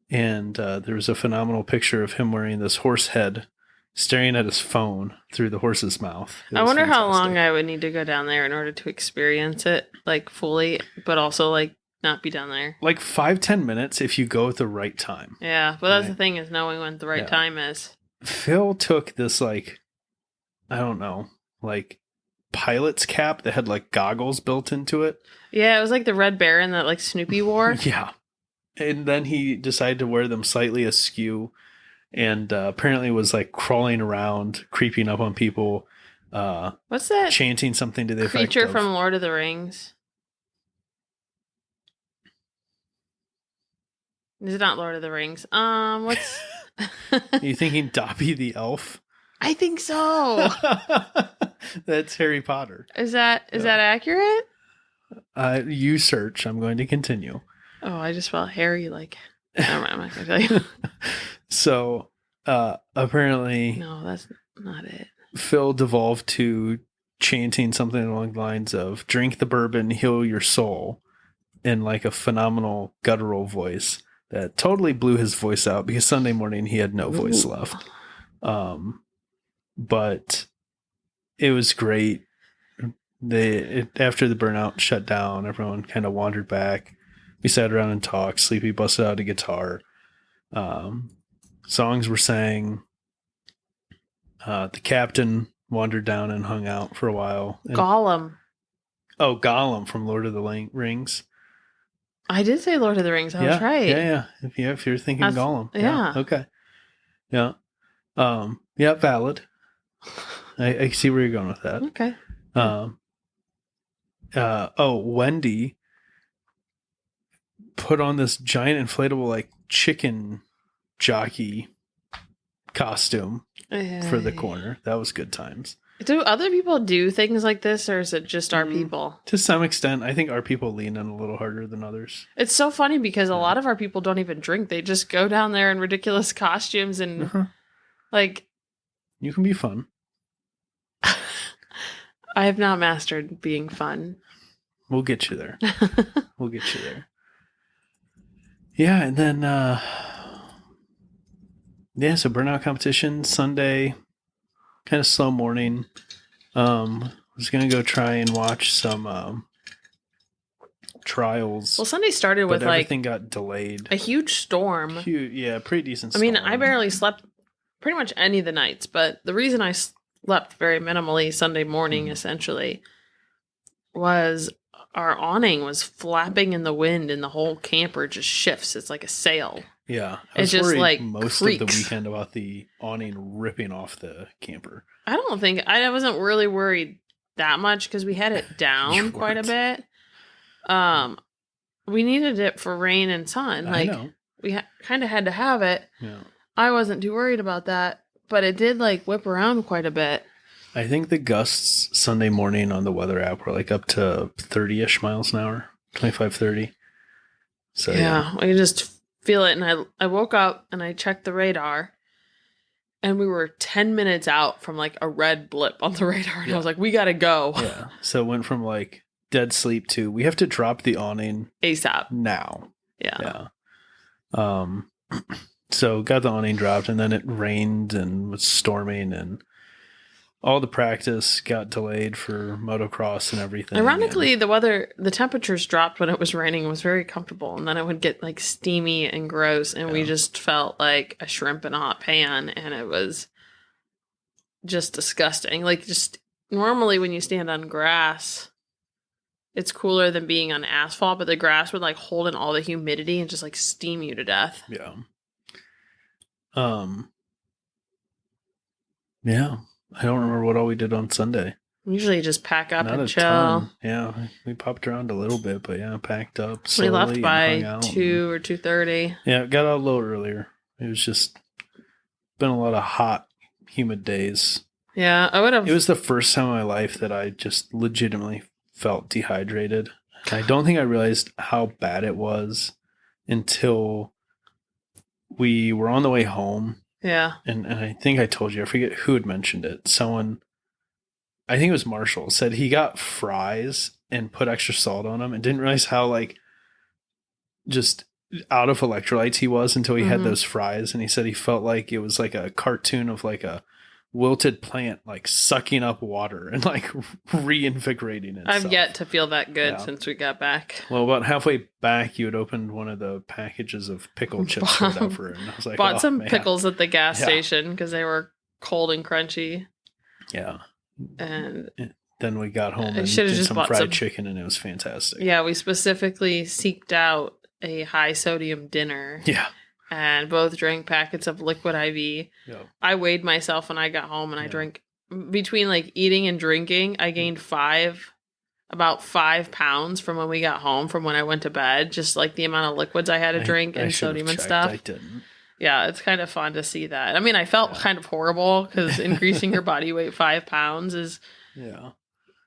and there was a phenomenal picture of him wearing this horse head, staring at his phone through the horse's mouth. I wonder how long I would need to go down there in order to experience it like fully, but also like not be down there. Like 5-10 minutes if you go at the right time. Yeah, but that's Right. the thing, is knowing when the right time is. Phil took this, like, I don't know, like pilot's cap that had like goggles built into it. Yeah, it was like the Red Baron that like Snoopy wore. Yeah. And then he decided to wear them slightly askew, and apparently was like crawling around, creeping up on people. What's that chanting something to the effect creature of, from Lord of the Rings? Is it not Lord of the Rings? What's... Are you thinking Dobby the elf? I think so. That's Harry Potter. Is that accurate? You search. I'm going to continue. Oh, I just felt Harry like... Never mind, I'm not going to tell you. So, apparently... No, that's not it. Phil devolved to chanting something along the lines of, drink the bourbon, heal your soul, in like a phenomenal guttural voice that totally blew his voice out because Sunday morning he had no voice left. But it was great. After the burnout shut down, everyone kind of wandered back. We sat around and talked. Sleepy busted out a guitar. Songs were sang. The captain wandered down and hung out for a while. And, Gollum. Oh, Gollum from Lord of the Rings. I did say Lord of the Rings. I was right. Yeah. If you're thinking Gollum. Yeah. Okay. Yeah. Yeah, valid. I see where you're going with that. Okay. Wendy put on this giant inflatable like chicken jockey costume for the corner. That was good times. Do other people do things like this, or is it just our people? To some extent, I think our people lean in a little harder than others. It's so funny because a lot of our people don't even drink. They just go down there in ridiculous costumes and like... You can be fun. I have not mastered being fun. We'll get you there. Yeah, and then so burnout competition Sunday, kind of slow morning. Was gonna go try and watch some trials. Well, Sunday started with like everything got delayed. A huge storm. Pretty decent storm. I mean, I barely slept pretty much any of the nights, but the reason I slept very minimally Sunday morning essentially was our awning was flapping in the wind and the whole camper just shifts. It's like a sail. Yeah. It just like most creaks. of the weekend about the awning ripping off the camper. I don't think I wasn't really worried that much because we had it down quite a bit. We needed it for rain and sun. Like we kind of had to have it. Yeah. I wasn't too worried about that, but it did like whip around quite a bit. I think the gusts Sunday morning on the weather app were like up to 30-ish miles an hour, 25, 30. So yeah, we just feel it. And I woke up and I checked the radar, and we were 10 minutes out from like a red blip on the radar. And I was like, we got to go. Yeah. So it went from like dead sleep to we have to drop the awning ASAP. now. Yeah. So got the awning dropped, and then it rained and was storming, and all the practice got delayed for motocross and everything. Ironically, the temperatures dropped when it was raining. It was very comfortable, and then it would get like steamy and gross, and we just felt like a shrimp in a hot pan, and it was just disgusting. Like, just normally when you stand on grass, it's cooler than being on asphalt, but the grass would like hold in all the humidity and just like steam you to death. Yeah. Yeah. I don't remember what all we did on Sunday. Usually you just pack up Not and a chill. ton. Yeah. We popped around a little bit, but yeah, packed up slowly. We left by and 2 or 2:30. Yeah, got out a little earlier. It was just been a lot of hot, humid days. Yeah, I would have. It was the first time in my life that I just legitimately felt dehydrated. I don't think I realized how bad it was until we were on the way home. Yeah. And I think I told you, I forget who had mentioned it. Someone, I think it was Marshall, said he got fries and put extra salt on them and didn't realize how like just out of electrolytes he was until he had those fries. And he said he felt like it was like a cartoon of like a wilted plant like sucking up water and like reinvigorating itself. I've yet to feel that good since we got back. Well, about halfway back, you had opened one of the packages of pickle chips or whatever, and I was like, bought some pickles at the gas station because they were cold and crunchy. Yeah. And then we got home and did some fried chicken, and it was fantastic. Yeah, we specifically seeked out a high sodium dinner. Yeah. And both drank packets of liquid IV. Yep. I weighed myself when I got home, and I drank between like eating and drinking. I gained about 5 pounds from when we got home, from when I went to bed. Just like the amount of liquids I had to drink and sodium and stuff. I didn't. Yeah, it's kind of fun to see that. I mean, I felt kind of horrible because increasing your body weight 5 pounds is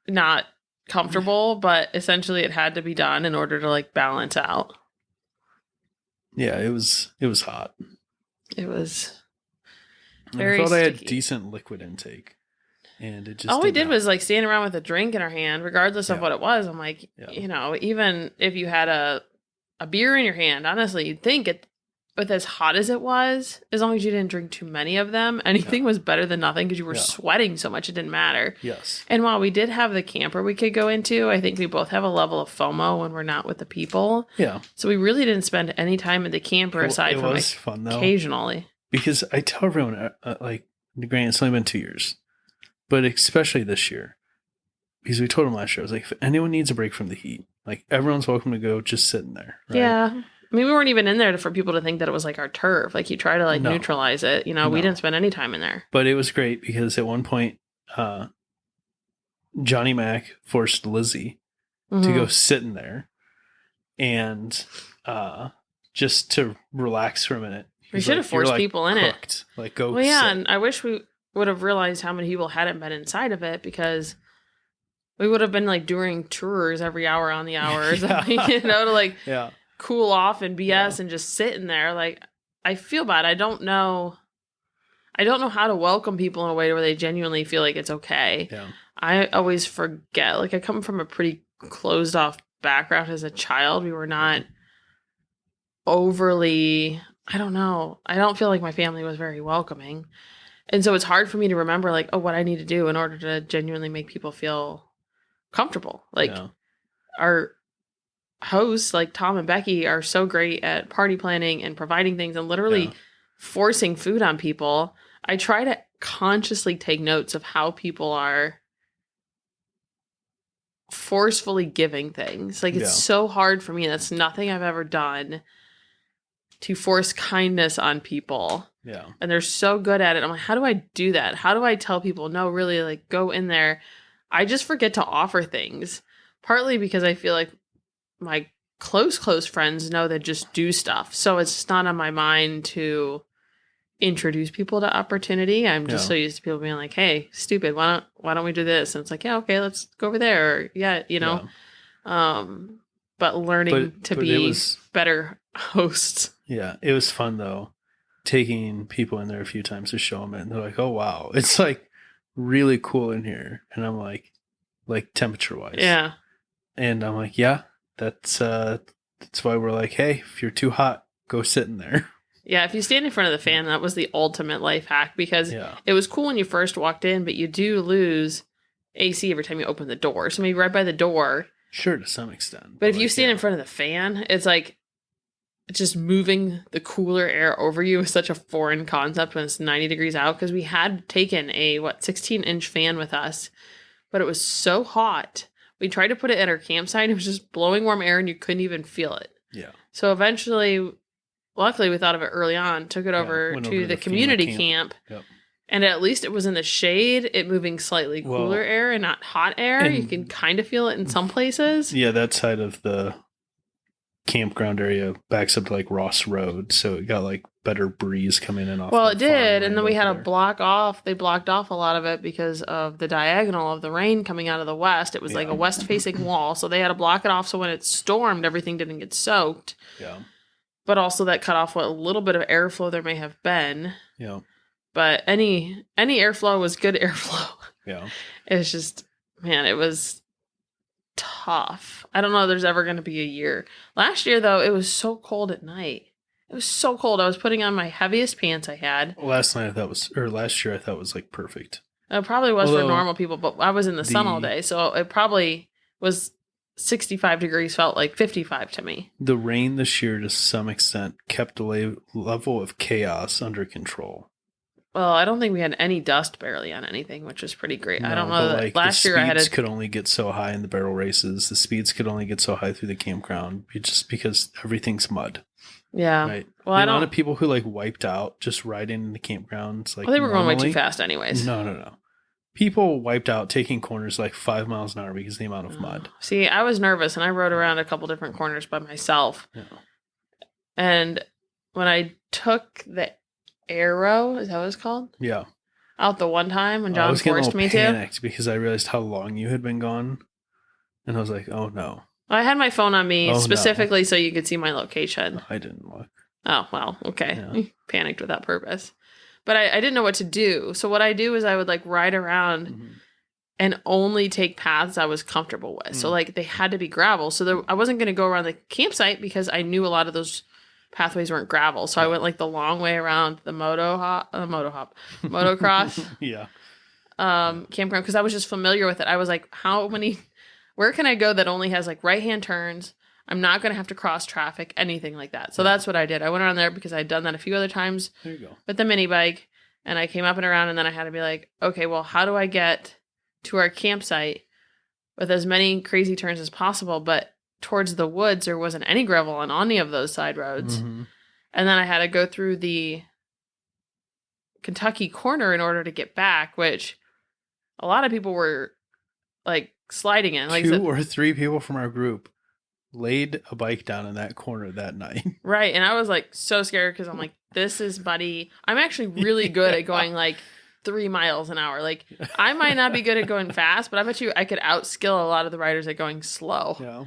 not comfortable, but essentially it had to be done in order to like balance out. Yeah, it was hot. It was very sticky. I had decent liquid intake, and it just all we did was like stand around with a drink in our hand, regardless of what it was. I'm like, even if you had a beer in your hand, honestly, you'd think with as hot as it was, as long as you didn't drink too many of them, anything was better than nothing because you were sweating so much it didn't matter. Yes. And while we did have the camper we could go into, I think we both have a level of FOMO when we're not with the people. Yeah. So we really didn't spend any time in the camper aside from like fun, though, occasionally. Because I tell everyone, like, granted, it's only been 2 years, but especially this year, because we told them last year, I was like, if anyone needs a break from the heat, like everyone's welcome to go just sitting there. Right? Yeah. I mean, we weren't even in there for people to think that it was like our turf. Like you try to like neutralize it. You know, we didn't spend any time in there. But it was great because at one point, Johnny Mac forced Lizzie to go sit in there and just to relax for a minute. We should have forced people in it. Like go. Well, yeah, sit. and I wish we would have realized how many people hadn't been inside of it because we would have been like doing tours every hour on the hour or something, to like. Yeah. Cool off and BS and just sitting there. Like, I feel bad. I don't know how to welcome people in a way where they genuinely feel like it's okay. Yeah. I always forget. Like, I come from a pretty closed off background as a child. We were not overly, I don't know. I don't feel like my family was very welcoming. And so it's hard for me to remember like, what I need to do in order to genuinely make people feel comfortable. Like our hosts like Tom and Becky are so great at party planning and providing things and literally forcing food on people. I try to consciously take notes of how people are forcefully giving things. Like it's so hard for me. That's nothing I've ever done to force kindness on people. Yeah. And they're so good at it. I'm like, how do I do that? How do I tell people, no, really like go in there? I just forget to offer things. Partly because I feel like my close friends know that just do stuff. So it's not on my mind to introduce people to opportunity. I'm just so used to people being like, hey, stupid, why don't we do this? And it's like, yeah, okay, let's go over there. Or, but learning to be better hosts. Yeah, it was fun though. Taking people in there a few times to show them it, and they're like, "Oh wow, it's like really cool in here." And I'm like temperature wise, Yeah. And I'm like, "Yeah, that's why we're like, hey, if you're too hot, go sit in there." Yeah, if you stand in front of the fan, that was the ultimate life hack because it was cool when you first walked in, but you do lose AC every time you open the door. So maybe right by the door. Sure, to some extent. But if you stand in front of the fan, it's like just moving the cooler air over you is such a foreign concept when it's 90 degrees out because we had taken a 16-inch fan with us, but it was so hot. We tried to put it at our campsite. It was just blowing warm air and you couldn't even feel it. Yeah. So eventually, luckily we thought of it early on, took it over to the community camp. Yep. And at least it was in the shade, it moving slightly cooler air and not hot air. You can kind of feel it in some places. Yeah, that side of the campground area backs up to like Ross Road, so it got like better breeze coming in off. Well, it did, and then we had to block off. They blocked off a lot of it because of the diagonal of the rain coming out of the west. It was like a west-facing wall, so they had to block it off. So when it stormed, everything didn't get soaked. Yeah. But also that cut off what little bit of airflow there may have been. Yeah. But any airflow was good airflow. Yeah. It was just, man, it was tough. I don't know if there's ever going to be a year. Last year, though, it was so cold at night. It was so cold. I was putting on my heaviest pants I had. Last year I thought was like perfect. It probably was for normal people, but I was in the sun all day, so it probably was 65 degrees, felt like 55 to me. The rain this year, to some extent, kept the level of chaos under control. Well, I don't think we had any dust barely on anything, which was pretty great. No, I don't know that like last year I had could only get so high in the barrel races. The speeds could only get so high through the campground just because everything's mud. Yeah. Right. Well, the amount of people who like wiped out just riding in the campgrounds, like they were going way too fast anyways. No. People wiped out taking corners like 5 miles an hour because of the amount of mud. See, I was nervous and I rode around a couple different corners by myself. Yeah. And when I took the arrow, is that what it's called? Yeah. Out the one time when John forced me to. I panicked because I realized how long you had been gone. And I was like, oh no. I had my phone on me specifically so you could see my location. I didn't look. Oh, well, okay. Yeah. Panicked with that purpose. But I didn't know what to do. So what I do is I would like ride around and only take paths I was comfortable with. So like they had to be gravel. So I wasn't going to go around the campsite because I knew a lot of those pathways weren't gravel. So I went like the long way around the motocross campground because I was just familiar with it. I was like, where can I go that only has like right-hand turns? I'm not going to have to cross traffic, anything like that. So that's what I did. I went around there because I'd done that a few other times with the mini bike, and I came up and around, and then I had to be like, okay, well, how do I get to our campsite with as many crazy turns as possible? But towards the woods, there wasn't any gravel on any of those side roads. And then I had to go through the Kentucky corner in order to get back, which a lot of people were like sliding in. Like 2 or 3 people from our group laid a bike down in that corner that night. Right. And I was like so scared because I'm like, this is buddy. I'm actually really good at going like 3 miles an hour. Like I might not be good at going fast, but I bet you I could outskill a lot of the riders at going slow. Yeah.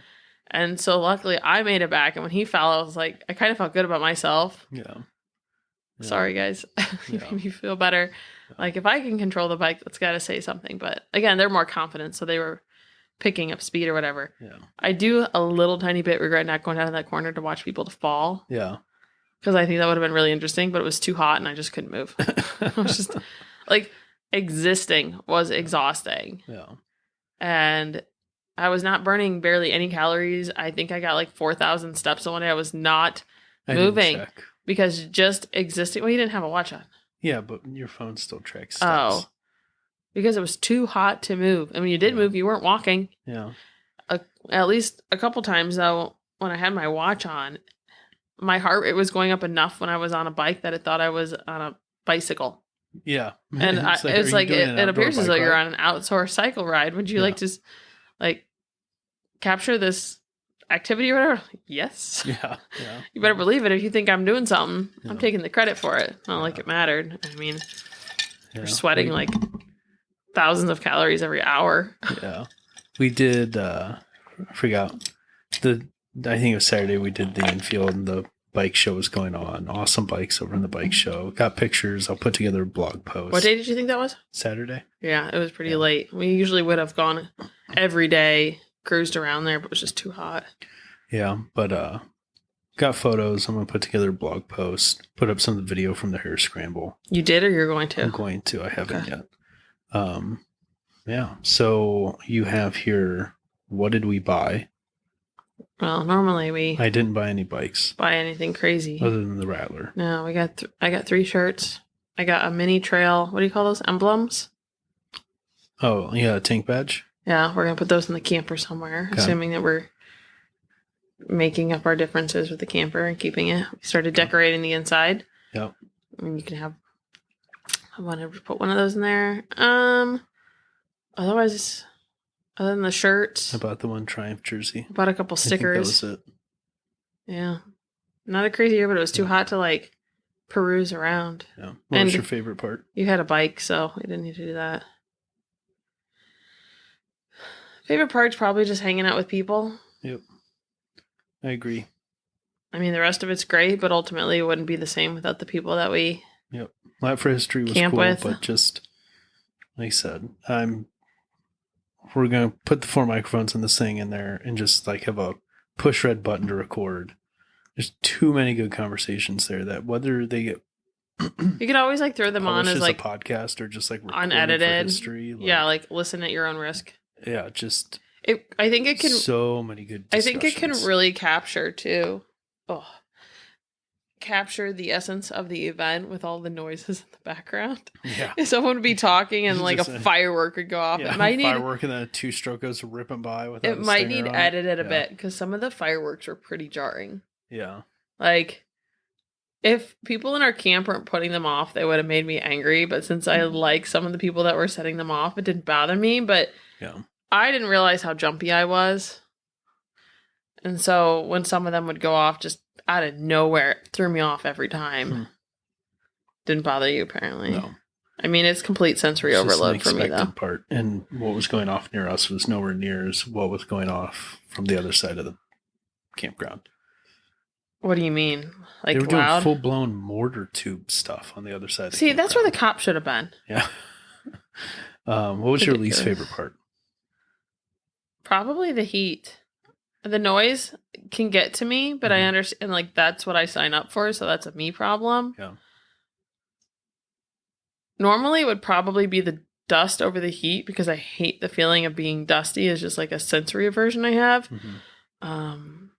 And so luckily I made it back. And when he fell, I was like, I kind of felt good about myself. Yeah. Sorry, guys. You made me feel better. Yeah. Like if I can control the bike, that's got to say something. But again, they're more confident. So they were picking up speed or whatever. Yeah. I do a little tiny bit regret not going down in that corner to watch people to fall. Yeah. Because I think that would have been really interesting, but it was too hot and I just couldn't move. I was just like existing was exhausting. Yeah. And I was not burning barely any calories. I think I got like 4,000 steps one day. I was not moving because just existing. Well, you didn't have a watch on. Yeah, but your phone still tracks steps. Oh. Because it was too hot to move. And when you did move, you weren't walking. Yeah. At least a couple times, though, when I had my watch on, my heart rate was going up enough when I was on a bike that it thought I was on a bicycle. Yeah. And it's like it appears as though you're on an outdoor cycle ride. Would you like to like capture this activity or whatever? Yes. Yeah. You better believe it. If you think I'm doing something, I'm taking the credit for it. Not like it mattered. I mean, you're sweating like thousands of calories every hour. Yeah. We did, I forgot, I think it was Saturday, we did the infield and the bike show was going on. Awesome bikes over in the bike show. Got pictures. I'll put together a blog post. What day did you think that was? Saturday. Yeah, it was pretty late. We usually would have gone every day, cruised around there, but it was just too hot. Yeah, but got photos. I'm going to put together a blog post, put up some of the video from the hair scramble. You did, or you're going to? I'm going to. I haven't yet. Yeah. So you have here, what did we buy? Well, normally I didn't buy any bikes. Buy anything crazy. Other than the Rattler. No, I got 3 shirts. I got a mini trail. What do you call those? Emblems? Oh, yeah, a tank badge? Yeah, we're going to put those in the camper somewhere, Okay. assuming that we're making up our differences with the camper and keeping it. We started decorating the inside. Yep. And you can have, I wanted to put one of those in there. Otherwise, other than the shirts, I bought the one Triumph jersey. bought a couple stickers. I think that was it. Yeah. Not a crazy year, but it was too hot to like peruse around. Yeah. What And was your favorite part? you had a bike, so we didn't need to do that. Favorite part's probably just hanging out with people. Yep. I agree. I mean, the rest of it's great, but ultimately it wouldn't be the same without the people that we Yep. Lap for History was camp cool, with. but just, like I said, we're going to put the 4 microphones in this thing in there and just like have a push red button to record. There's too many good conversations there that whether they get you could always like throw them on as like a podcast or just like recorded unedited for history. Yeah, like listen at your own risk. Yeah, just I think it can so many good I think it can discussions. really capture too. Capture the essence of the event with all the noises in the background. Yeah. If someone would be talking and like Just a firework would go off, Yeah, it might need firework and then a 2-stroke goes ripping by without it a might stinger need on edited a Yeah. bit because some of the fireworks were pretty jarring. Yeah. Like, if people in our camp weren't putting them off, they would have made me angry. But since I like some of the people that were setting them off, it didn't bother me. But Yeah. I didn't realize how jumpy I was. And so when some of them would go off just out of nowhere, it threw me off every time. Didn't bother you, apparently. No. I mean, it's complete sensory It's just overload an for me, though. expected part. And what was going off near us was nowhere near as what was going off from the other side of the campground. What do you mean? Like they were loud? doing full-blown mortar tube stuff on the other side of the See, that's where the campground. cop should have been. Yeah. What was your least Ridiculous. favorite part? Probably the heat. The noise can get to me, but I Mhm. understand, like, that's what I sign up for, so that's a me problem. Yeah. Normally, it would probably be the dust over the heat, because I hate the feeling of being dusty. It's just like a sensory aversion I have. Mhm.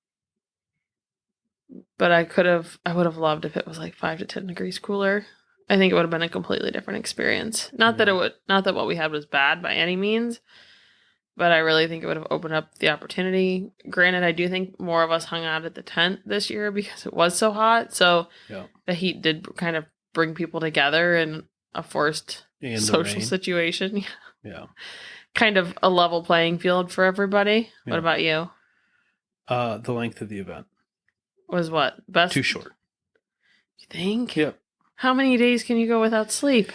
But I would have loved if it was like 5 to 10 degrees cooler. I think it would have been a completely different experience. Not that what we had was bad by any means, but I really think it would have opened up the opportunity. Granted, I do think more of us hung out at the tent this year because it was so hot. So Yeah. the heat did kind of bring people together in a forced And the social rain. situation. Yeah. Kind of a level playing field for everybody. Yeah. What about you? The length of the event. Was what? Best? Too short. You think? Yep. How many days can you go without sleep?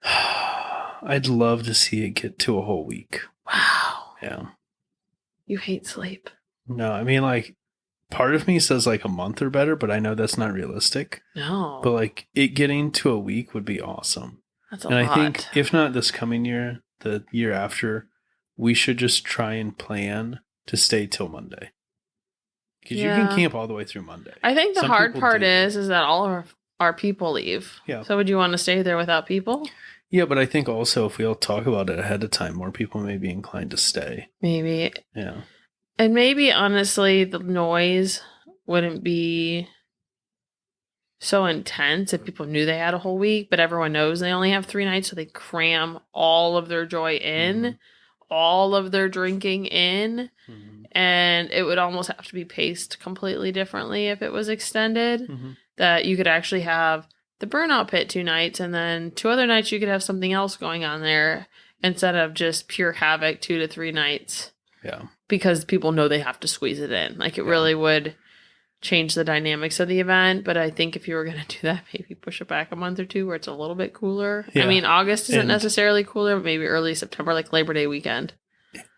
I'd love to see it get to a whole week. Wow. Yeah. You hate sleep. No, I mean, like, part of me says like a month or better, but I know that's not realistic. No. But like it getting to a week would be awesome. That's a And lot. I think if not this coming year, the year after, we should just try and plan to stay till Monday. Because you Yeah. can camp all the way through Monday. I think the Some hard people part do. is that all of our people leave. Yeah. So would you want to stay there without people? Yeah, but I think also if we all talk about it ahead of time, more people may be inclined to stay. Maybe. Yeah. And maybe, honestly, the noise wouldn't be so intense if people knew they had a whole week, but everyone knows they only have 3 nights, so they cram all of their joy in, Mhm. all of their drinking in, Mhm. and it would almost have to be paced completely differently if it was extended. Mhm. That you could actually have the burnout pit 2 nights, and then 2 other nights you could have something else going on there instead of just pure havoc 2 to 3 nights. Yeah. Because people know they have to squeeze it in. Like, it really would change the dynamics of the event. But I think if you were going to do that, maybe push it back a month or 2 where it's a little bit cooler. Yeah. I mean, August isn't And- necessarily cooler, but maybe early September, like Labor Day weekend.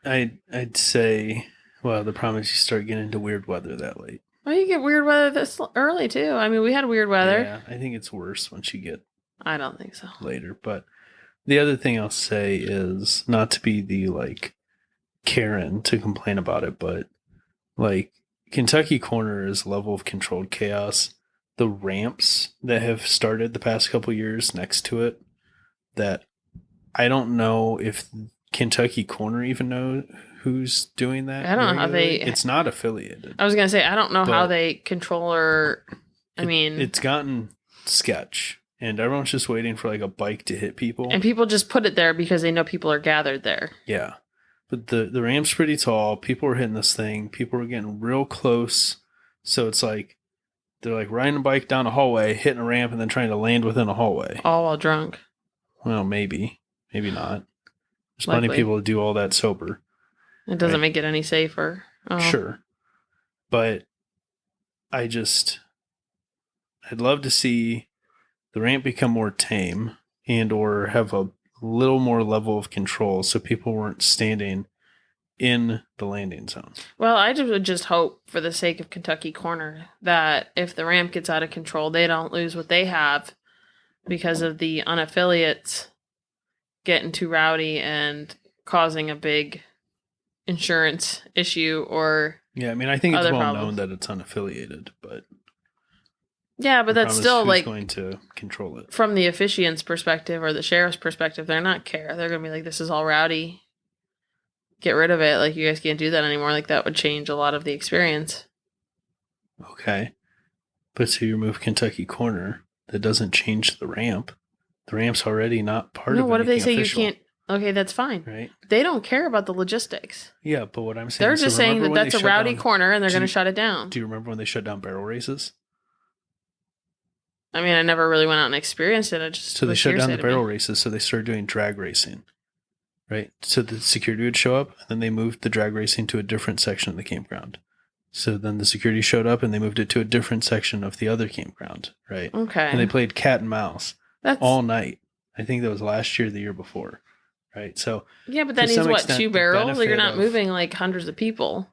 I'd say, well, the problem is you start getting into weird weather that late. Well, you get weird weather this early too. I mean, we had weird weather. Yeah, I think it's worse once you get I don't think so. later. But the other thing I'll say is not to be the like Karen to complain about it, but like Kentucky Corner is a level of controlled chaos. The ramps that have started the past couple years next to it, that I don't know if Kentucky Corner even know who's doing that. I don't know how they. It's not affiliated. I was gonna say I don't know how they control or. I mean, it's gotten sketch, and everyone's just waiting for like a bike to hit people, and people just put it there because they know people are gathered there. Yeah, but the ramp's pretty tall. People are hitting this thing. People are getting real close, so it's like they're like riding a bike down a hallway, hitting a ramp, and then trying to land within a hallway. All while drunk. Well, maybe not. There's plenty of people that do all that sober. It doesn't make it any safer. Oh. Sure. But I'd love to see the ramp become more tame and or have a little more level of control so people weren't standing in the landing zone. Well, I would just hope for the sake of Kentucky Corner that if the ramp gets out of control, they don't lose what they have because of the unaffiliates getting too rowdy and causing a big insurance issue or I mean, I think it's well known that it's unaffiliated, but that's still like going to control it from the officiant's perspective or the sheriff's perspective. They're not care. They're gonna be like, this is all rowdy. Get rid of it. Like, you guys can't do that anymore. Like, that would change a lot of the experience. Okay, but so you remove Kentucky Corner, that doesn't change the ramp. The ramp's already not part of it. No, what if they say official. You can't? Okay, that's fine. Right? They don't care about the logistics. Yeah, but what I'm saying, they're just saying that that's a rowdy corner and they're going to shut it down. Do you remember when they shut down barrel races? I mean, I never really went out and experienced it. So they shut down the barrel races, so they started doing drag racing. Right? So the security would show up, and then they moved the drag racing to a different section of the campground. So then the security showed up, and they moved it to a different section of the other campground. Right? Okay. And they played cat and mouse all night. I think that was last year or the year before. Right? So yeah, but that needs what, 2 barrels? Like, you're not moving like hundreds of people.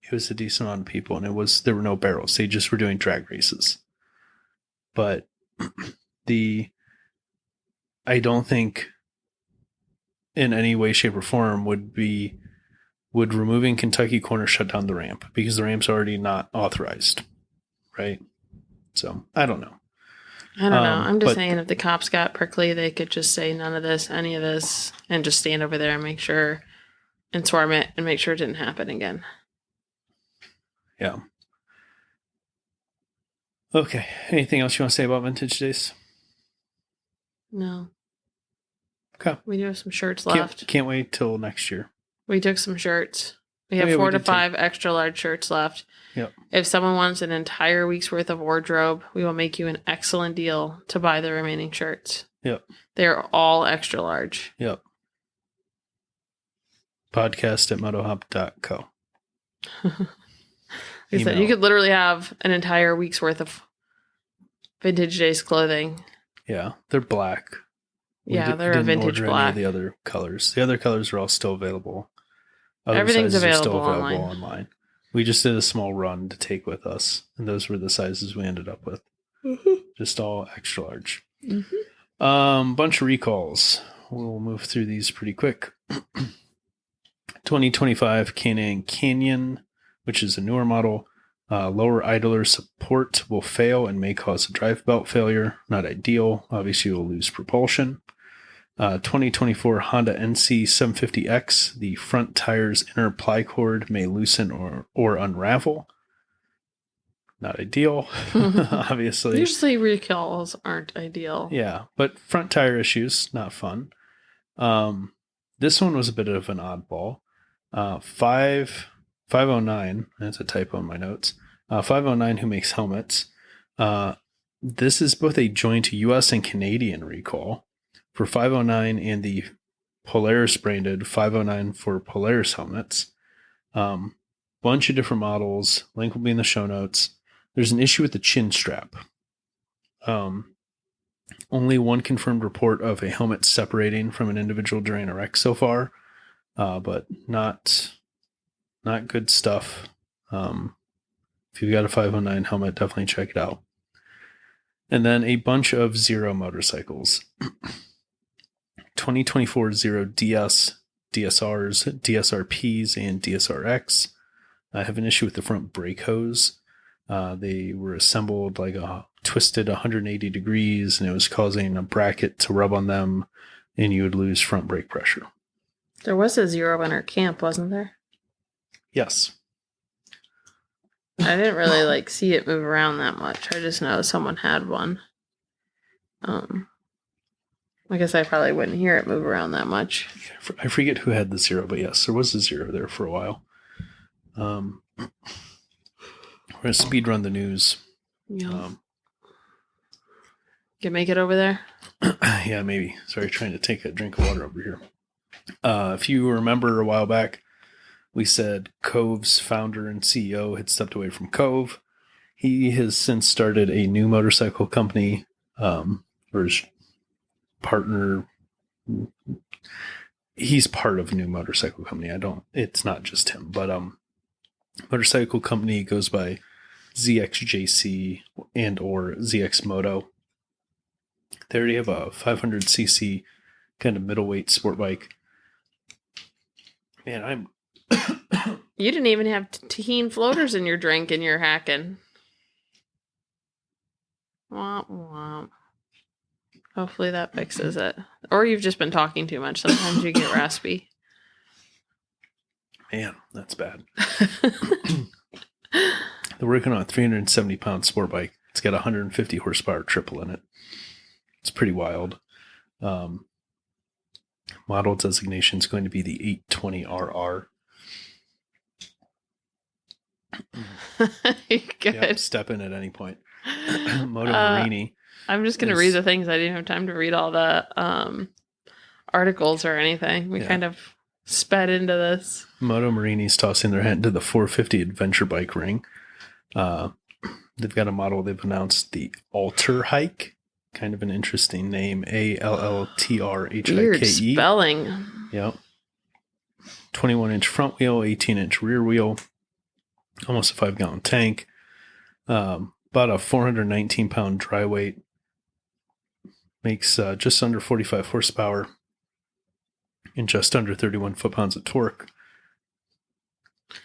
It was a decent amount of people, and there were no barrels. They just were doing drag races. But I don't think in any way, shape, or form would removing Kentucky Corner shut down the ramp, because the ramp's already not authorized. Right? So I don't know. I don't know. I'm just saying, if the cops got prickly, they could just say none of this, any of this, and just stand over there and make sure and swarm it and make sure it didn't happen again. Yeah. Okay. Anything else you want to say about Vintage Days? No. Okay. We do have some shirts left. Can't wait till next year. We took some shirts. We have 4 to 5 extra large shirts left. Yep. If someone wants an entire week's worth of wardrobe, we will make you an excellent deal to buy the remaining shirts. Yep. They're all extra large. Yep. Podcast at motohop.co. You said you could literally have an entire week's worth of Vintage Days clothing. Yeah, they're black. They're a vintage black. Any of the other colors. The other colors are all still available. Everything's available online. We just did a small run to take with us, and those were the sizes we ended up with. Just all extra large. Bunch of recalls. We'll move through these pretty quick. 2025 Can-Am Canyon, which is a newer model. Lower idler support will fail and may cause a drive belt failure. Not ideal. Obviously, you'll lose propulsion. 2024 Honda NC 750X. The front tire's inner ply cord may loosen or unravel. Not ideal, obviously. Usually recalls aren't ideal. Yeah, but front tire issues, not fun. This one was a bit of an oddball. 509, that's a typo in my notes. 509, who makes helmets. This is both a joint U.S. and Canadian recall for 509 and the Polaris branded 509 for Polaris helmets. Bunch of different models. Link will be in the show notes. There's an issue with the chin strap. Only one confirmed report of a helmet separating from an individual during a wreck so far, but not good stuff. If you've got a 509 helmet, definitely check it out. And then a bunch of Zero motorcycles. 2024 Zero DS, DSRs, DSRPs, and DSRX. I have an issue with the front brake hose. They were assembled like a twisted 180 degrees, and it was causing a bracket to rub on them, and you would lose front brake pressure. There was a Zero in our camp, wasn't there? Yes. I didn't really see it move around that much. I just know someone had one. I guess I probably wouldn't hear it move around that much. I forget who had the Zero, but yes, there was a Zero there for a while. We're going to speed run the news. Yeah. Can make it over there? Yeah, maybe. Sorry, trying to take a drink of water over here. If you remember a while back, we said Cove's founder and CEO had stepped away from Cove. He has since started a new motorcycle company, or his partner. He's part of a new motorcycle company. It's not just him, but motorcycle company goes by ZXJC and or ZX Moto. They already have a 500cc kind of middleweight sport bike. Man, You didn't even have tahine floaters in your drink and you're hacking. Womp womp. Hopefully that fixes it. Or you've just been talking too much. Sometimes you get raspy. Man, that's bad. They're working on a 370-pound sport bike. It's got 150 horsepower triple in it. It's pretty wild. Model designation is going to be the 820RR. Good. Yep, step in at any point. Moto Marini. I'm just going to read the things. I didn't have time to read all the articles or anything. We kind of sped into this. Moto Marini's tossing their hat into the 450 adventure bike ring. They've got a model they've announced, the Alter Hike. Kind of an interesting name. ALLTRHIKE. Weird spelling. Yep. 21-inch front wheel, 18-inch rear wheel. Almost a 5-gallon tank. About a 419-pound dry weight. Makes just under 45 horsepower. And just under 31 foot-pounds of torque.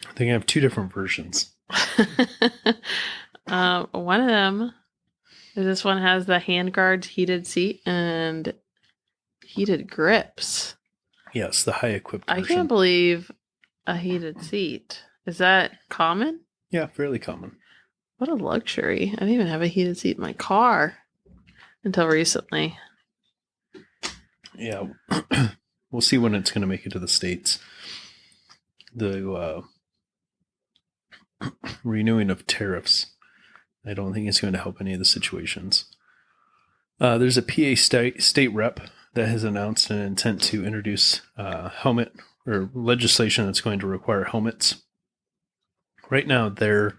I think I have two different versions. One of them, this one has the handguards, heated seat, and heated grips. Yes, the high-equipped version. I can't believe a heated seat. Is that common? Yeah, fairly common. What a luxury. I didn't even have a heated seat in my car until recently. Yeah. We'll see when it's going to make it to the States. The renewing of tariffs, I don't think it's going to help any of the situations. There's a PA state rep that has announced an intent to introduce helmet or legislation that's going to require helmets. Right now, their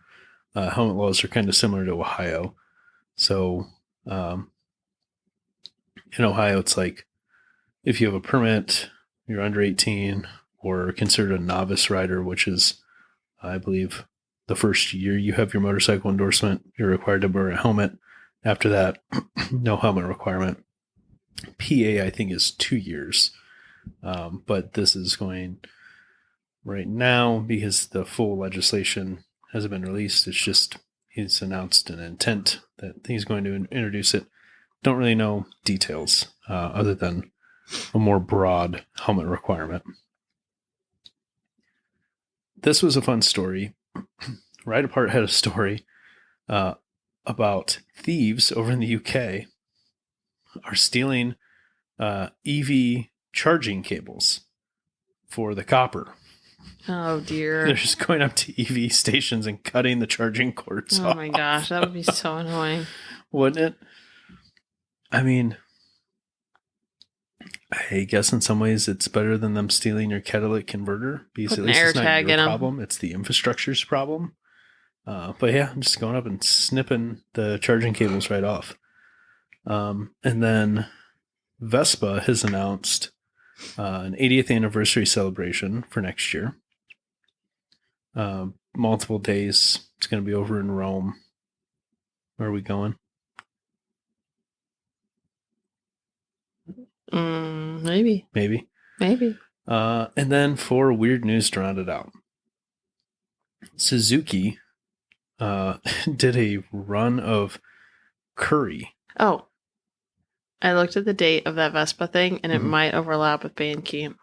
helmet laws are kind of similar to Ohio. So in Ohio, it's like if you have a permit, you're under 18 or considered a novice rider, which is, I believe, the first year you have your motorcycle endorsement, you're required to wear a helmet. After that, no helmet requirement. PA, I think, is 2 years. But this is going right now because the full legislation hasn't been released. It's just he's announced an intent that he's going to introduce it. Don't really know details other than a more broad helmet requirement. This was a fun story. Ride Apart had a story about thieves over in the UK are stealing EV charging cables for the copper. Oh, dear. They're just going up to EV stations and cutting the charging cords off. Oh, my gosh. That would be so annoying. Wouldn't it? I mean, I guess in some ways it's better than them stealing your catalytic converter because Put at an least air it's not tag your in 'em. problem. It's the infrastructure's problem. But yeah, I'm just going up and snipping the charging cables right off. And then Vespa has announced an 80th anniversary celebration for next year. multiple days. It's going to be over in Rome. Where are we going? Maybe. Maybe. And then for weird news to round it out, Suzuki did a run of curry. Oh, I looked at the date of that Vespa thing, and it might overlap with Bandcamp.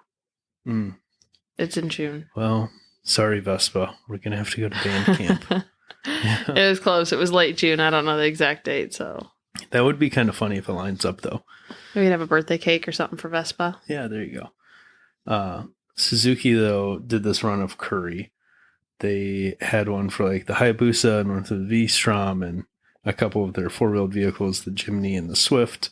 It's in June. Well, sorry, Vespa. We're going to have to go to Bandcamp. It was close. It was late June. I don't know the exact date, so. That would be kind of funny if it lines up, though. Maybe have a birthday cake or something for Vespa. Yeah, there you go. Suzuki, though, did this run of curry. They had one for like the Hayabusa and one for the V-Strom and a couple of their four-wheeled vehicles, the Jimny and the Swift.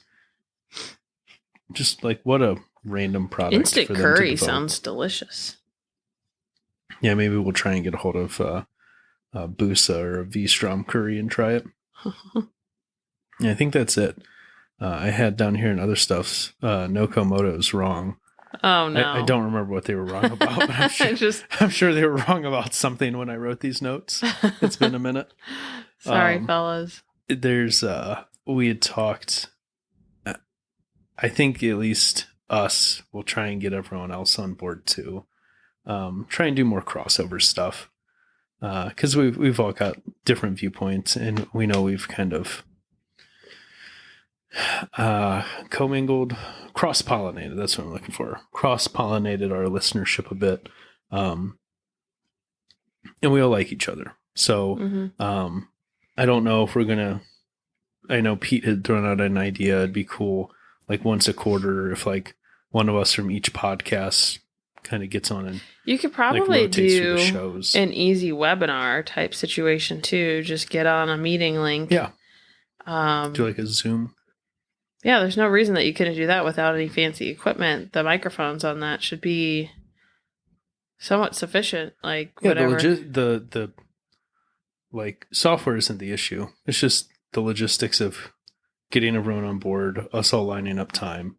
Just like what a random product. Instant for them curry to develop. sounds delicious. Yeah, maybe we'll try and get a hold of a Busa or a V-Strom curry and try it. Yeah, I think that's it. I had down here in other stuffs, Nokomoto's wrong. Oh, no. I don't remember what they were wrong about, but I'm sure they were wrong about something when I wrote these notes. It's been a minute. Sorry, fellas. There's, we had talked, I think at least us will try and get everyone else on board too. Try and do more crossover stuff. Because we've all got different viewpoints, and we know we've kind of commingled, cross-pollinated. That's what I'm looking for. Cross-pollinated our listenership a bit, and we all like each other. So, I don't know if we're gonna. I know Pete had thrown out an idea. It'd be cool, like once a quarter, if like one of us from each podcast kind of gets on and you could probably do shows. An easy webinar type situation too. Just get on a meeting link. Yeah. Do like a Zoom. Yeah, there's no reason that you couldn't do that without any fancy equipment. The microphones on that should be somewhat sufficient. Like whatever. The like software isn't the issue. It's just the logistics of getting everyone on board, us all lining up time,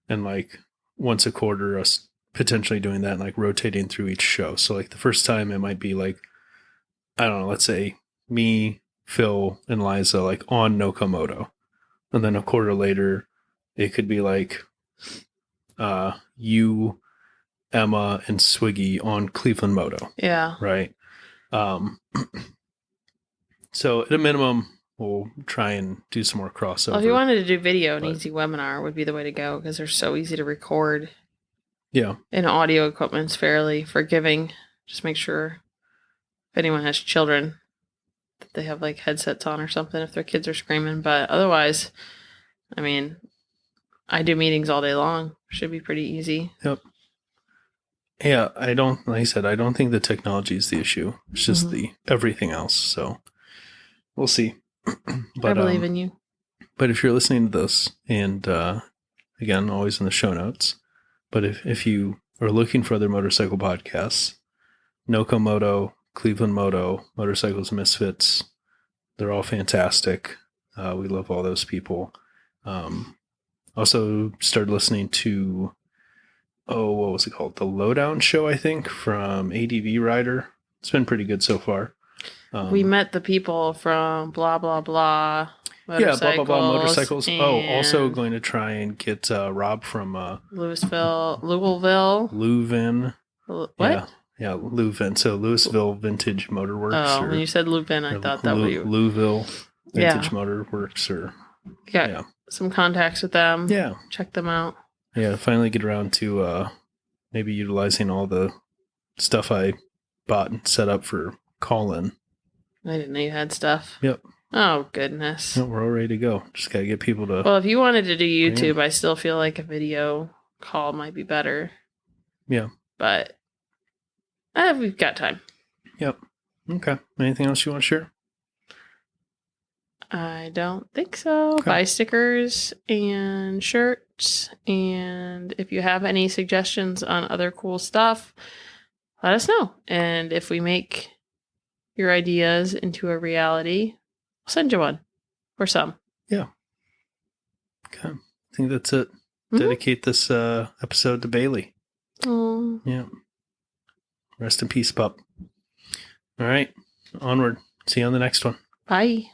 and like once a quarter, us potentially doing that and like rotating through each show. So like the first time it might be like, I don't know, let's say me, Phil, and Liza like on Nokomoto. And then a quarter later, it could be like you, Emma, and Swiggy on Cleveland Moto. Yeah. Right. So at a minimum, we'll try and do some more crossover. Well, if you wanted to do video, an easy webinar would be the way to go because they're so easy to record. Yeah. And audio equipment's fairly forgiving. Just make sure if anyone has children that they have like headsets on or something if their kids are screaming. But otherwise, I mean, I do meetings all day long. Should be pretty easy. Yep. Yeah, like I said, I don't think the technology is the issue. It's just the everything else. So we'll see. But, I believe in you. But if you're listening to this, and again, always in the show notes, but if you are looking for other motorcycle podcasts, Nokomoto, Cleveland Moto, Motorcycles Misfits, they're all fantastic. We love all those people. Also started listening to, what was it called? The Lowdown Show, I think, from ADV Rider. It's been pretty good so far. We met the people from blah, blah, blah. Yeah, blah, blah, blah, motorcycles. Also going to try and get Rob from Louisville. Leuven. What? Yeah, Leuven. So Louisville Vintage Motorworks. Oh, when you said Leuven, I thought that was you. Louisville Vintage Motorworks. Got some contacts with them. Yeah. Check them out. Yeah, finally get around to maybe utilizing all the stuff I bought and set up for call-in. I didn't know you had stuff. Yep. Oh, goodness. No, we're all ready to go. Just got to get people to... Well, if you wanted to do YouTube, I still feel like a video call might be better. Yeah. But we've got time. Yep. Okay. Anything else you want to share? I don't think so. Okay. Buy stickers and shirts. And if you have any suggestions on other cool stuff, let us know. And if we make your ideas into a reality, I'll send you one or some. Yeah. Okay. I think that's it. Mm-hmm. Dedicate this episode to Bailey. Oh. Yeah. Rest in peace, pup. All right. Onward. See you on the next one. Bye.